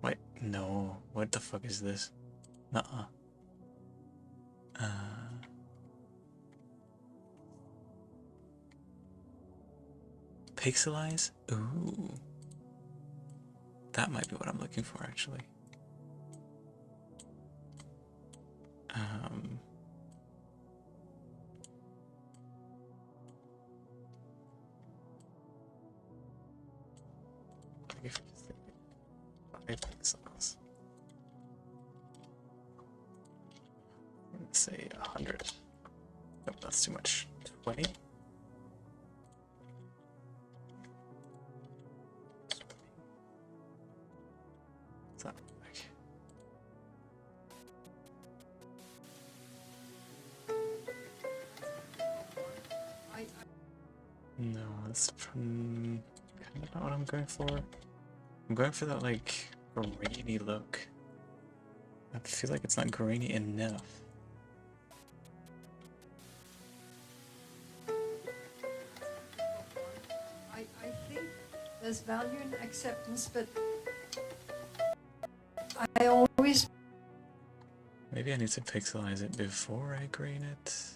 Wait, no. What the fuck is this? Nuh-uh. Pixelize? Ooh. That might be what I'm looking for, actually. Like if you say 5 pixels, let's say 100. Nope, that's too much. 20. It's not like. No, that's kind of not what I'm going for. I'm going for that like grainy look. I feel like it's not grainy enough. I think there's value in acceptance, but I always... Maybe I need to pixelize it before I grain it.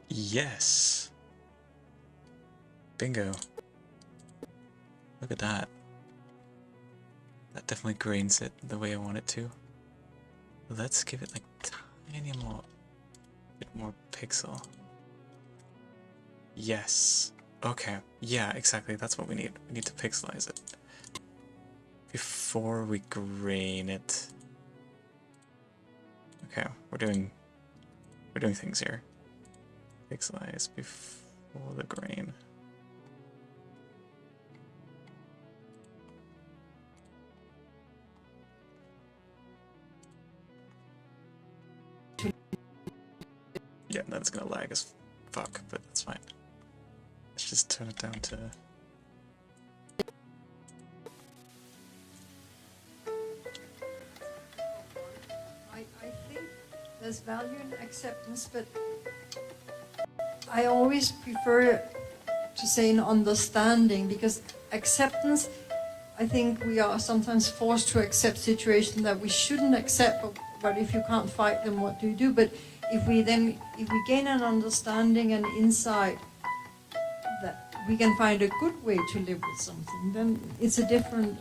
Yes. Bingo. Look at that. That definitely grains it the way I want it to. Let's give it like tiny more, bit more pixel. Yes. Okay. Yeah, exactly. That's what we need. We need to pixelize it before we grain it. Okay, we're doing things here. Pixelize before the grain. Yeah, that's gonna lag as fuck, but that's fine. Let's just turn it down to... I think there's value in acceptance, but I always prefer to say an understanding, because acceptance, I think we are sometimes forced to accept situations that we shouldn't accept, but if you can't fight them, what do you do? But if we gain an understanding and insight that we can find a good way to live with something, then it's a different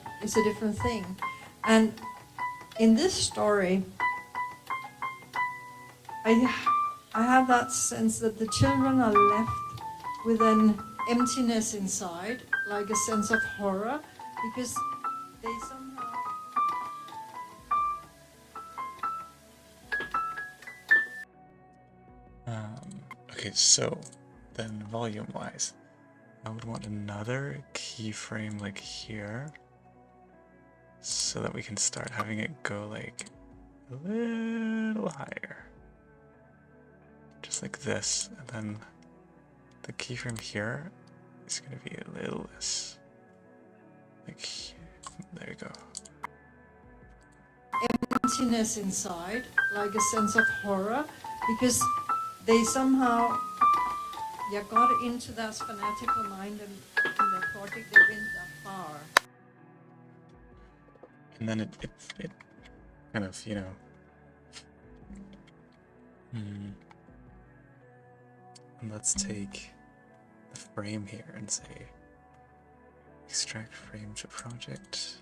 thing. And in this story, I have that sense that the children are left with an emptiness inside, like a sense of horror, because they somehow... Okay, so then volume-wise, I would want another keyframe like here, so that we can start having it go like a little higher. Just like this, and then the keyframe here is going to be a little less. Like here. There you go. emptiness inside, like a sense of horror, because they somehow got into that fanatical mind, and in their project they went that far. And then it kind of, you know, and let's take the frame here and say extract frame to project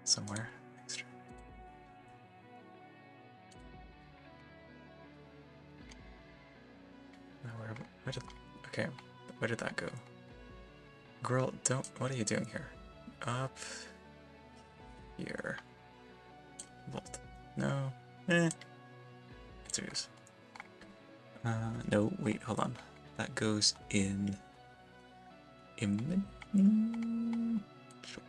somewhere. Extract. Now where did that go? Girl, what are you doing here? Up here. Vault. No. Serious. No, wait, hold on. That goes in image. Sure.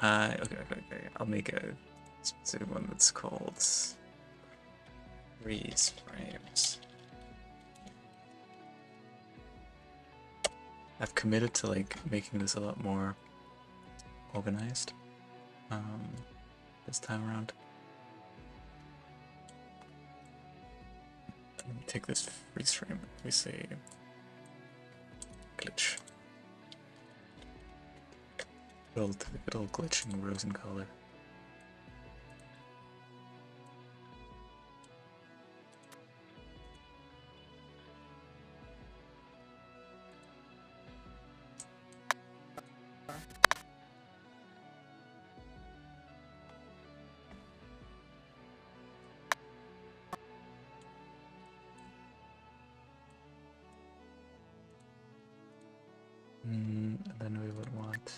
Okay. I'll make a specific one that's called freeze frames. I've committed to like making this a lot more organized this time around. Let me take this freeze frame. We say glitch. Well, typical glitching rose in color. And then we would want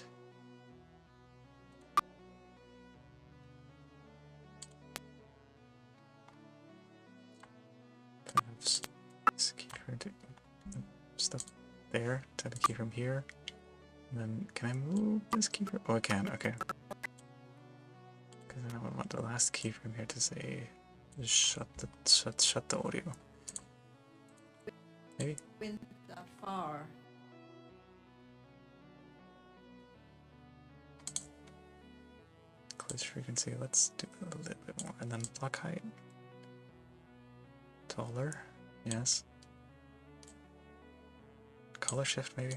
perhaps this keyframe to stuff there, type a key from here. And then can I move this keyframe? Oh, I can. Okay. Because then I would want the last keyframe here to say shut the audio. Maybe. Went that far. Close frequency. Let's do a little bit more, and then block height. Taller. Yes. Color shift maybe.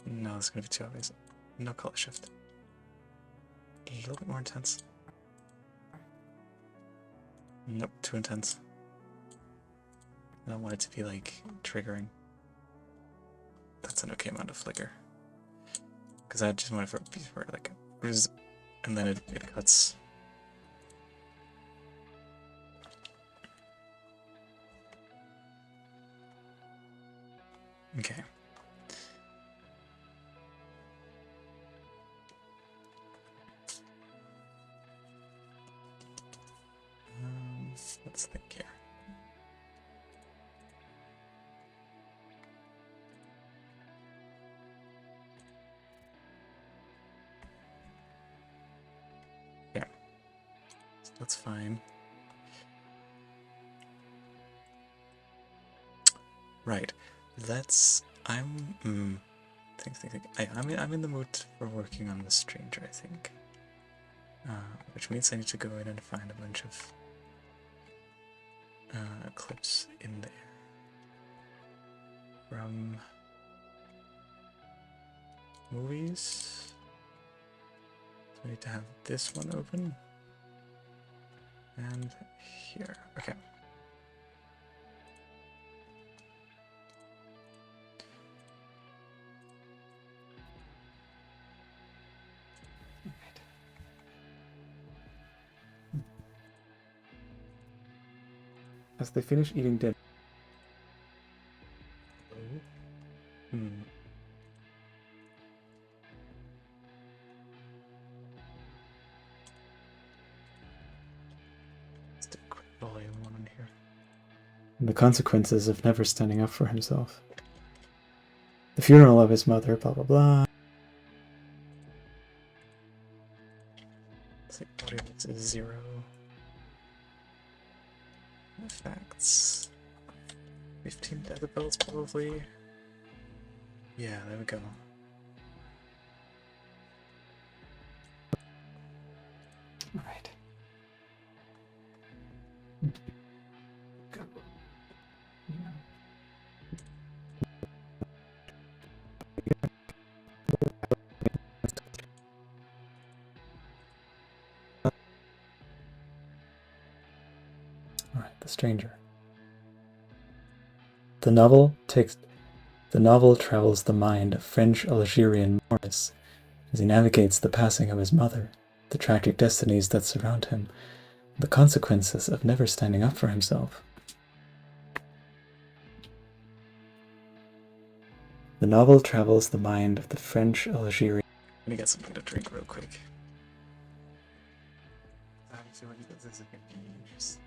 No, it's gonna be too obvious. No color shift. A little bit more intense. Nope, too intense. I don't want it to be like triggering. That's an okay amount of flicker. Because I just want it for like and then it cuts. Okay. Let's think here. Yeah. So that's fine. Right. I'm I'm in the mood for working on the stranger, I think. Which means I need to go in and find a bunch of clips in there from movies. So I need to have this one open and here. Okay. As they finish eating dinner. Let's do a quick volume one in here. The consequences of never standing up for himself. The funeral of his mother, blah blah blah. Let's see, audience is 0. Effects. 15 decibels probably. Yeah, there we go. Right. Alright, the stranger. The novel travels the mind of French Algerian Maurice as he navigates the passing of his mother, the tragic destinies that surround him, the consequences of never standing up for himself. The novel travels the mind of the French Algerian. Let me get something to drink real quick. I feel like this is gonna be years.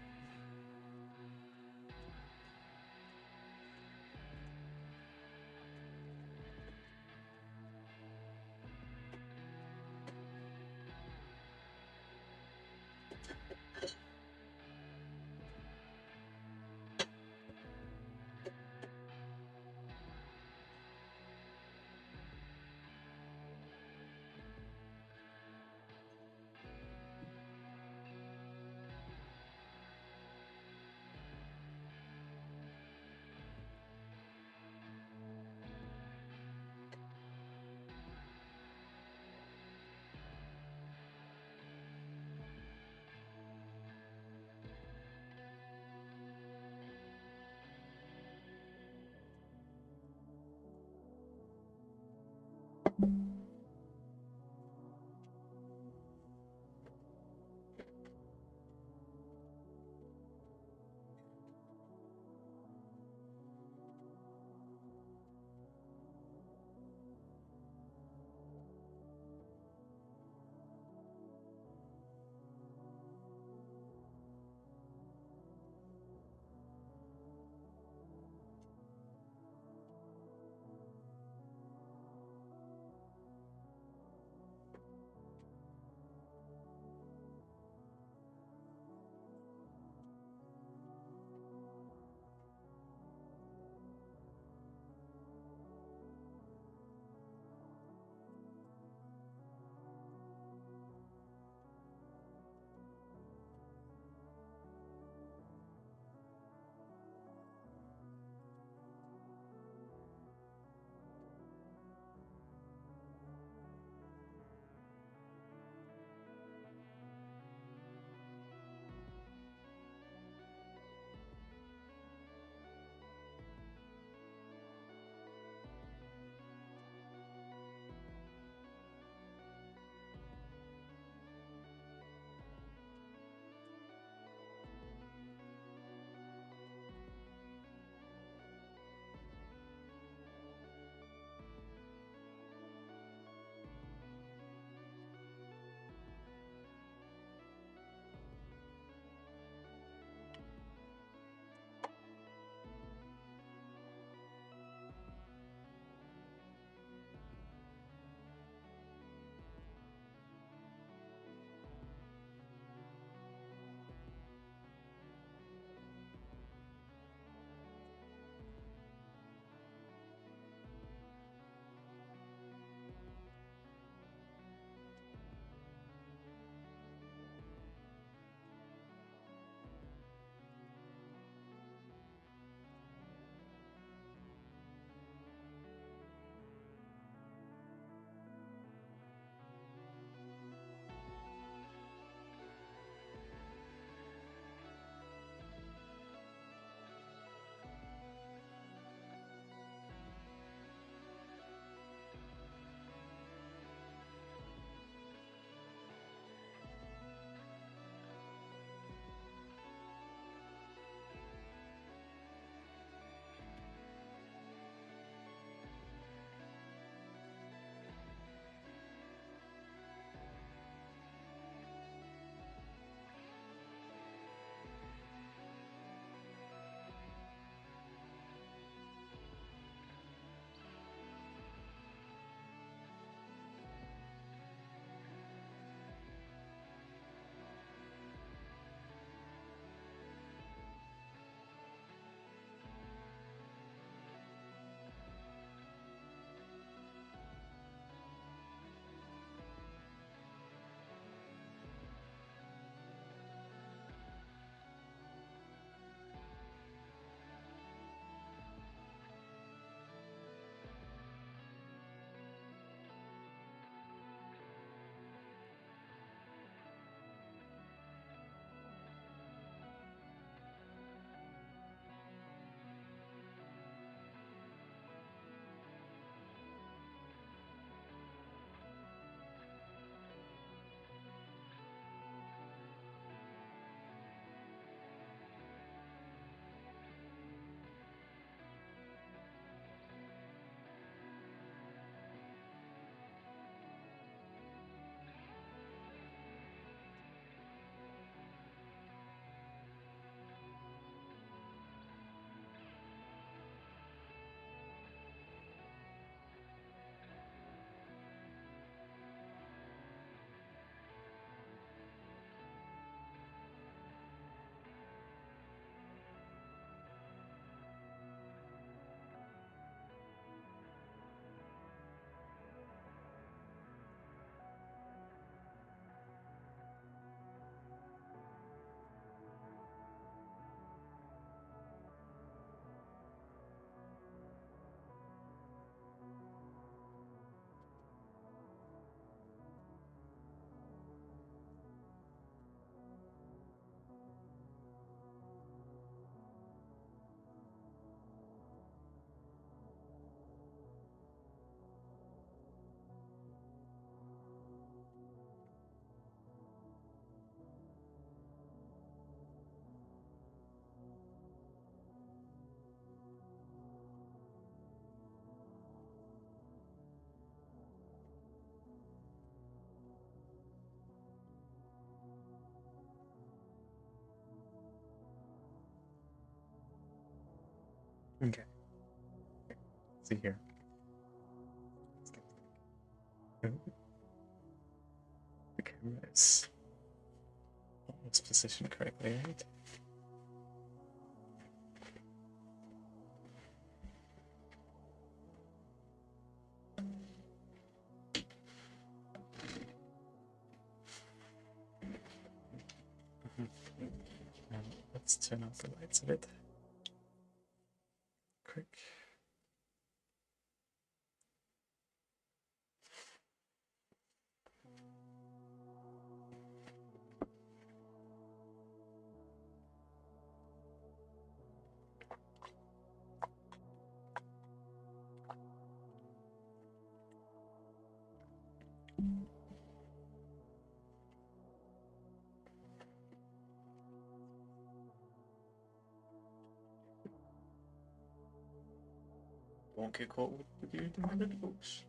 Okay. See here. The camera is almost positioned correctly, right? Let's turn off the lights a bit. Quick. Won't get caught with the beard and the books.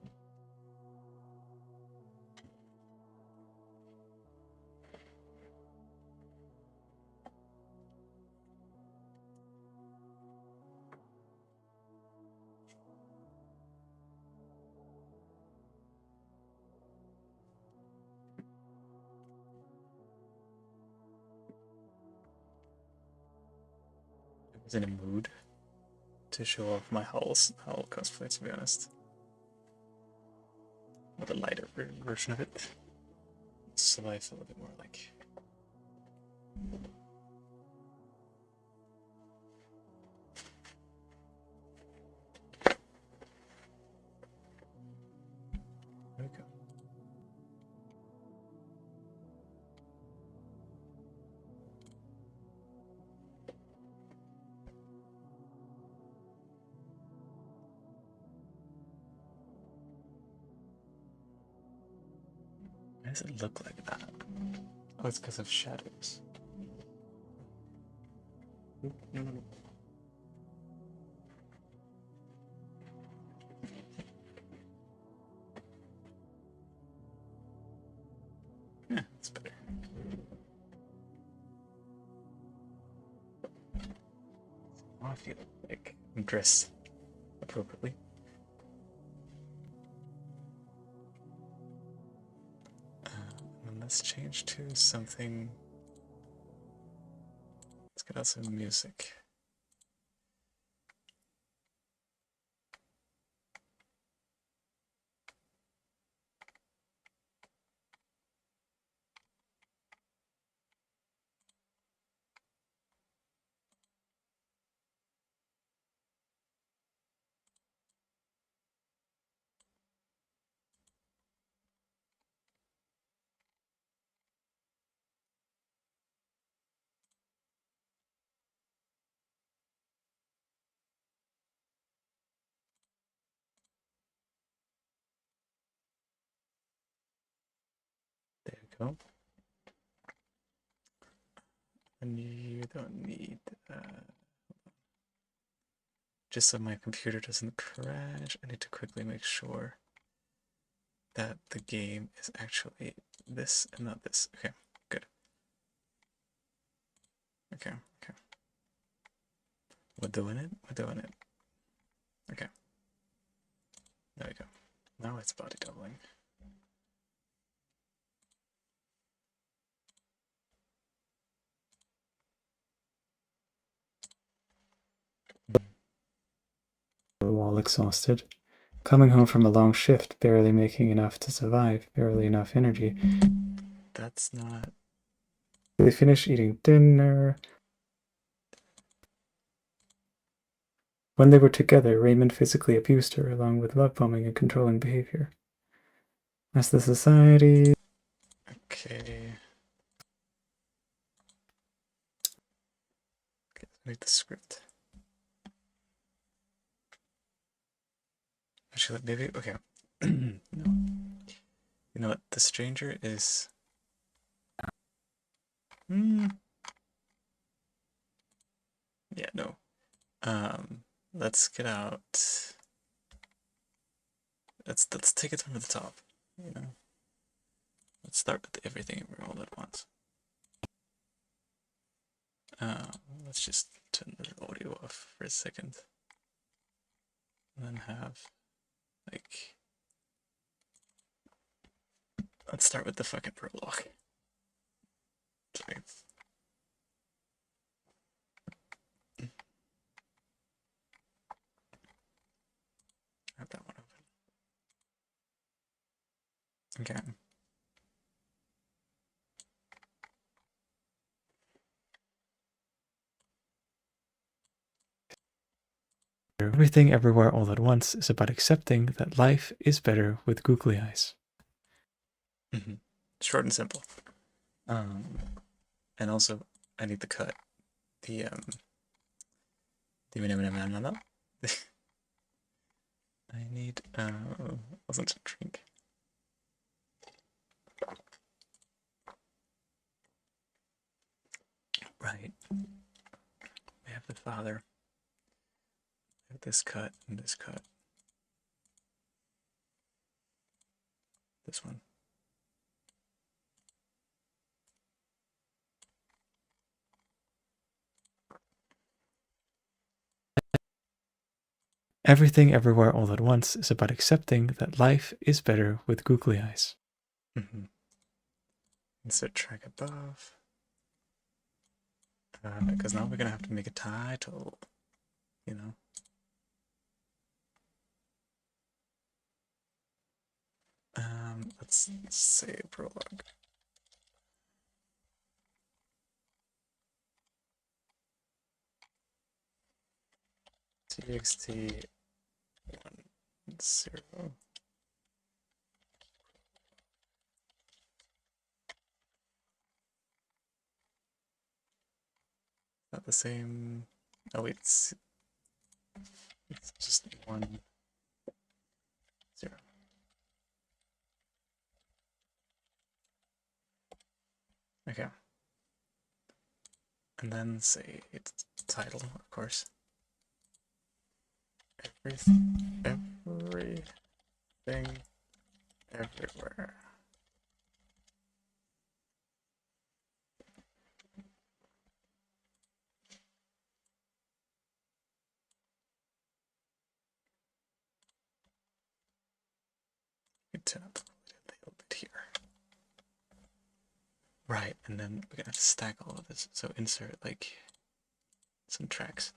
I was in a mood to show off my Howl cosplay, to be honest. With a lighter version of it. So I feel a bit more like. There we go. Why does it look like that? Oh, it's because of shadows. No. Yeah, it's better. I feel like I'm dressed appropriately. And let's change to something. Let's get out some music. There we go. And you don't need, just so my computer doesn't crash, I need to quickly make sure that the game is actually this and not this. Okay, good. Okay. We're doing it. Okay. There we go. Now it's body doubling. All exhausted. Coming home from a long shift, barely making enough to survive, barely enough energy. That's not. They finish eating dinner. When they were together, Raymond physically abused her, along with love bombing and controlling behavior. As the society. Okay. Read the script. Actually, maybe. Okay. No. You know what? The stranger is. Yeah, no. Let's get out. Let's take it from the top. You know. Let's start with everything all at once. Let's just turn the audio off for a second. and then have, like, let's start with the fucking prologue. Sorry. Have that one open. Okay. Everything Everywhere All at Once is about accepting that life is better with googly eyes. Short and simple. And also, I need the cut. The I need wasn't a drink. Right. We have the father. We have this cut and this cut. This one. Everything Everywhere All at Once is about accepting that life is better with googly eyes. Insert track above. Because now we're gonna have to make a title, you know. Let's say prologue. TXT 10. Not the same. Oh wait, it's just 1 0. Okay. And then say its title, of course. Everything, everywhere. Turn up a little bit here. Right, and then we're gonna have to stack all of this. So insert like some tracks.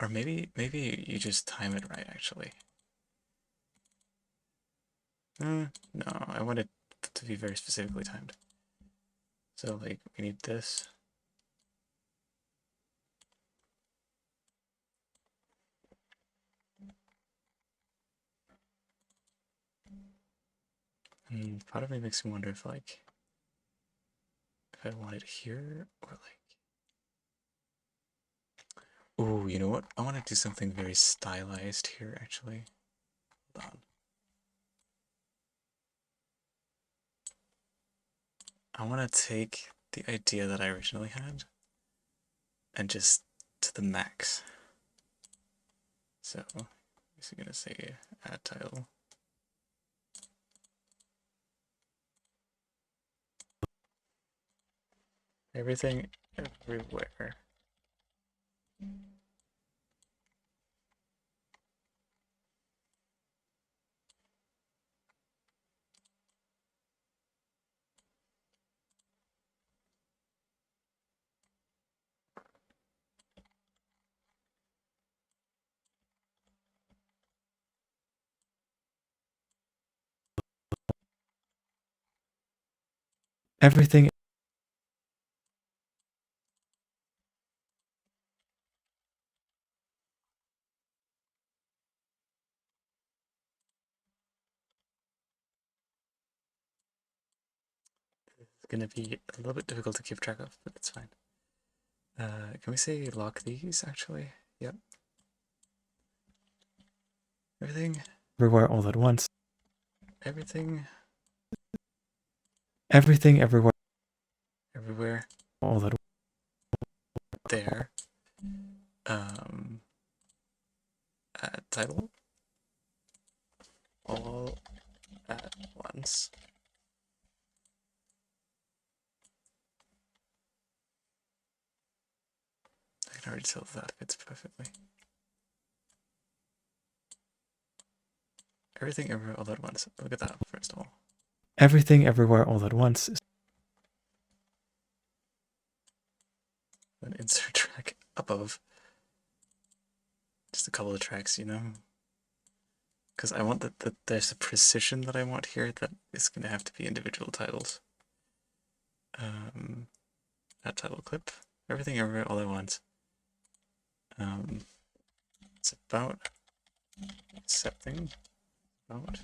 Or maybe you just time it right actually. No, I want it to be very specifically timed. So like we need this. And part of me makes me wonder if like if I want it here or like, oh, you know what? I want to do something very stylized here actually. Hold on. I want to take the idea that I originally had and just to the max. So I'm just gonna say add title. Everything everywhere. Everything It's gonna be a little bit difficult to keep track of, but it's fine. Can we say lock these actually? Yep. Everything. Everywhere All at Once. Everything. Everything Everywhere Everywhere. All at There. Title. All at once. I can already tell that fits perfectly. Everything Everywhere All at Once. Look at that, first of all. Everything Everywhere All at Once. An insert track above. Just a couple of tracks, you know? Because I want that there's a precision that I want here that is going to have to be individual titles. That title clip. Everything Everywhere All at Once. It's about accepting. About.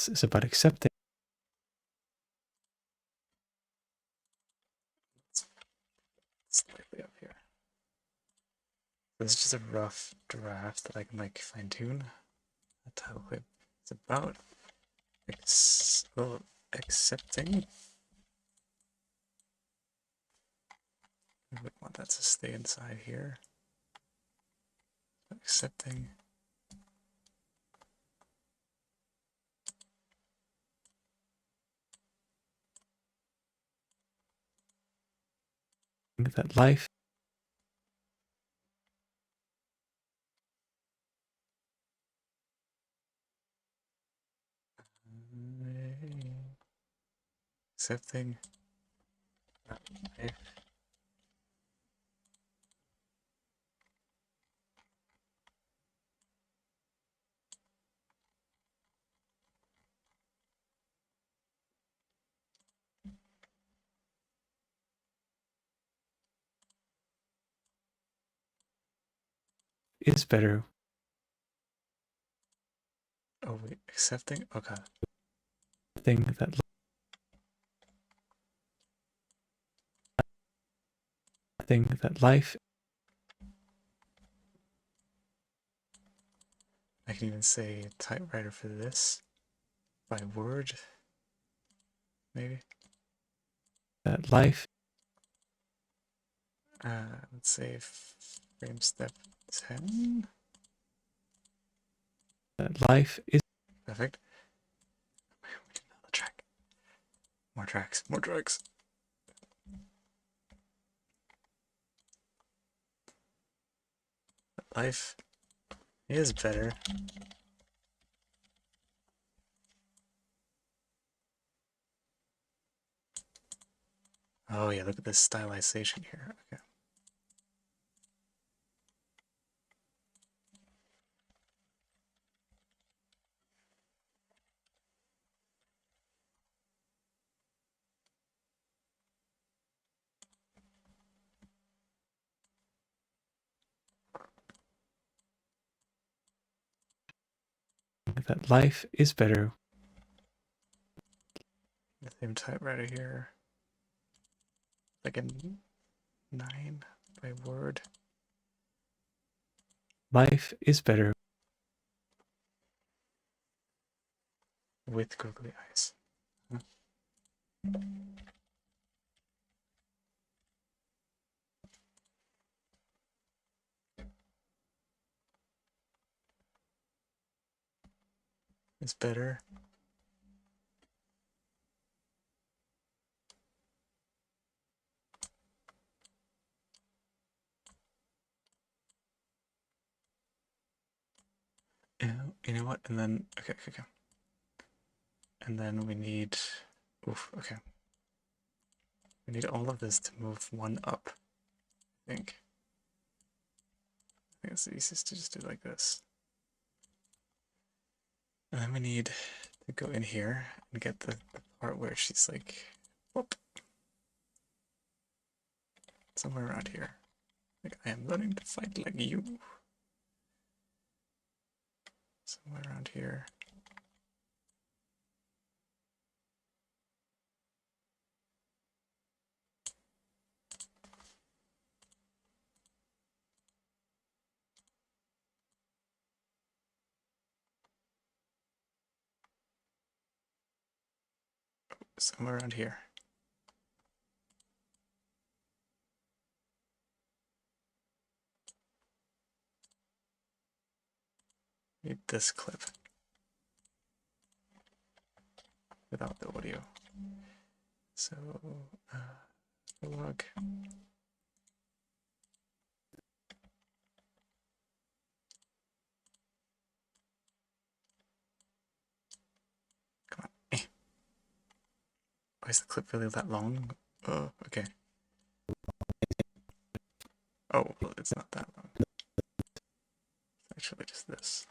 Is about accepting. Slightly up here. This is just a rough draft that I can like fine tune. The title clip. It's about accepting. I would want that to stay inside here. Accepting. That life Accepting. Life is better. Oh wait, accepting? Okay. Thing that life I can even say typewriter for this by word, maybe. that life Let's say frame step 10. that life is Perfect. We need another track. More tracks. More tracks. Life is better. Oh yeah, look at this stylization here. Okay. that life is better. The same typewriter here. Like a 9 by word. Life is better With googly eyes. Huh? It's better. You know what? And then okay. And then we need okay. We need all of this to move one up, I think. I think it's the easiest to just do like this. And then we need to go in here and get the part where she's like, whoop. Somewhere around here. Like, I am learning to fight like you. Somewhere around here. somewhere around here. Need this clip without the audio. So, log. Come on. Why is the clip really that long? Oh, okay. Oh, well, it's not that long. It's actually just this.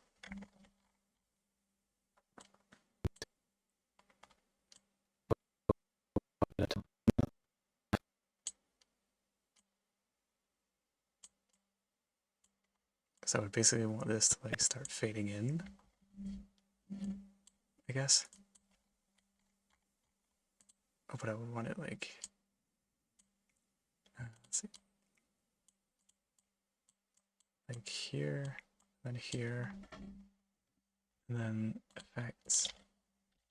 So I would basically want this to like start fading in, I guess. Oh, but I would want it like, let's see, like here, then here, and then effects,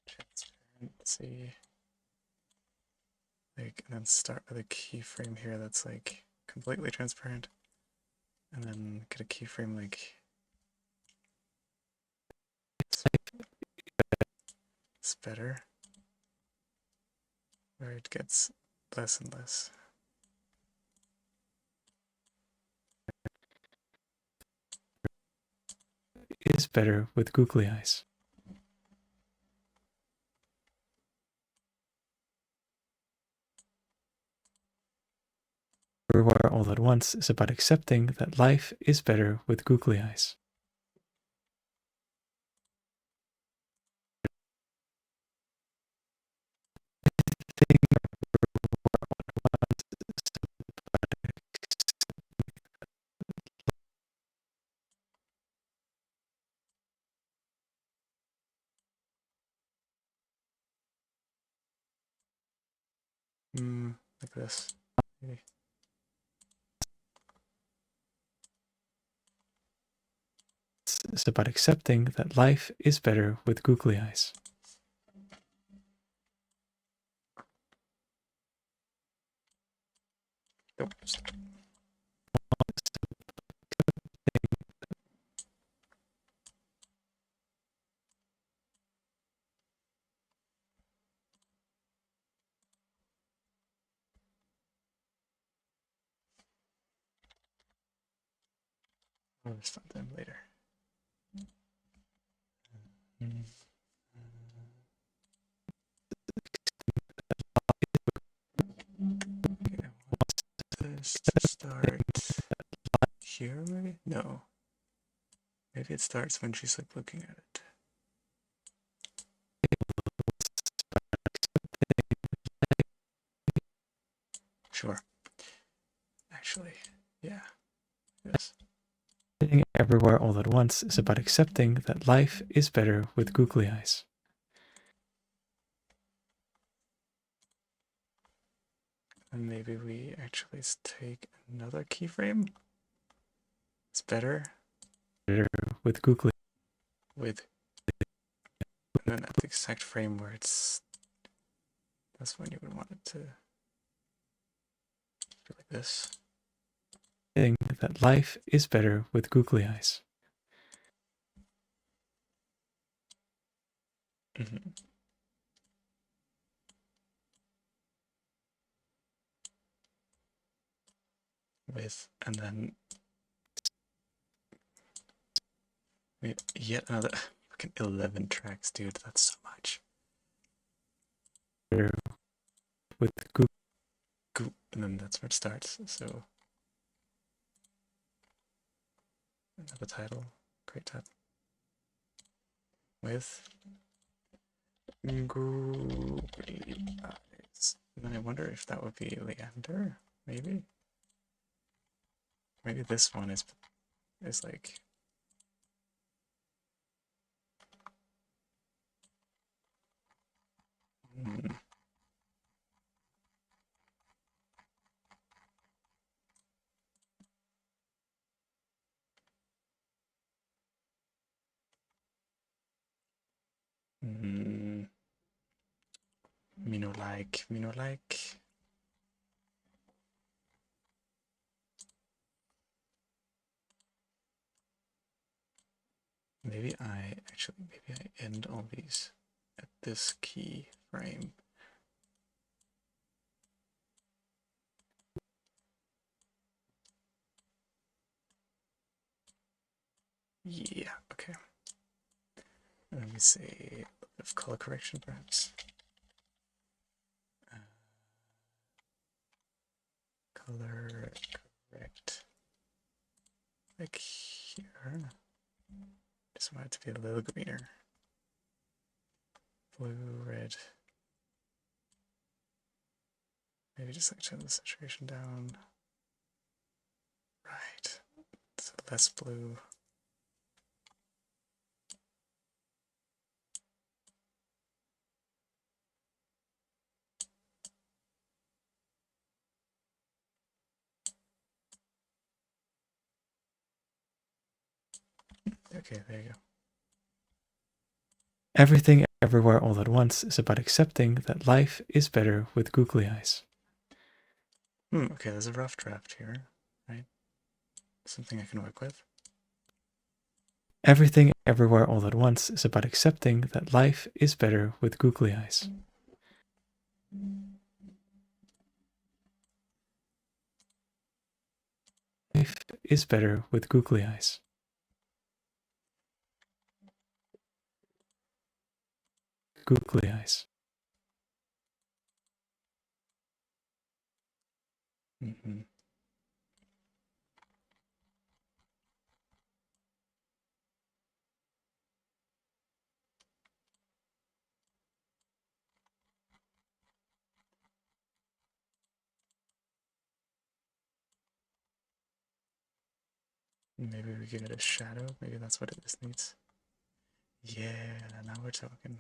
transparency, like, and then start with a keyframe here that's like completely transparent, and then get a keyframe like it's better, where it gets less and less. Is better with googly eyes. Everywhere All at Once is about accepting that life is better with googly eyes. Like this, maybe. It's about accepting that life is better with googly eyes. Nope. I'll respond to them later. Okay, I want this to start here, maybe? No. Maybe it starts when she's like looking at it. Sure. Actually, yeah. Yes. Everywhere All at Once is about accepting that life is better with googly eyes. And maybe we actually take another keyframe. It's better with googly. With, and then at the exact frame where it's, that's when you would want it to be like this. That life is better with googly eyes. Mm-hmm. With, and then yet another fucking 11 tracks, dude. That's so much. With goop. And then that's where it starts. So another title, great title. With googly eyes. And then I wonder if that would be Leander, maybe. Maybe this one is like. like, me no like. Maybe I end all these at this key frame. Yeah, okay. Let me say a little bit of color correction, perhaps. Color correct. Like here. Just want it to be a little greener. Blue, red. Maybe just like turn the saturation down. Right. So less blue. Okay, there you go. Everything Everywhere All at Once is about accepting that life is better with googly eyes. Okay, there's a rough draft here, right? Something I can work with. Everything Everywhere All at Once is about accepting that life is better with googly eyes. Life is better with googly eyes. Googly eyes. Maybe we give it a shadow. Maybe that's what this needs. Yeah, now we're talking.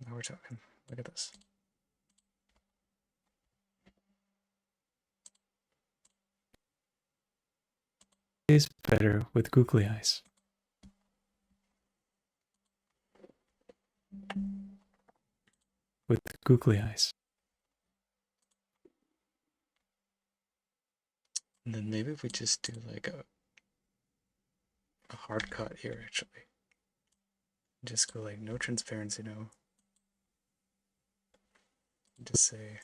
Now we're talking. Look at this. Is better with googly eyes. With googly eyes. And then maybe if we just do like a hard cut here, actually. Just go like no transparency, no. Just say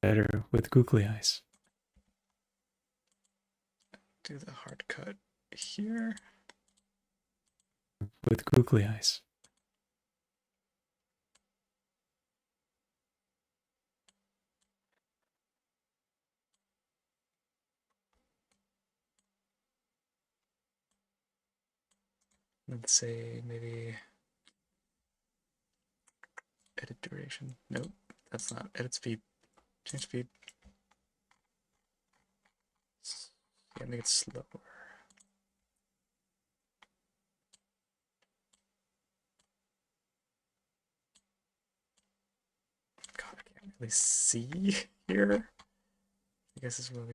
Better with googly eyes. do the hard cut here. With googly eyes. Let's say maybe edit duration. Nope, that's not edit speed. Change speed. Yeah, make it slower. God, I can't really see here. I guess it's really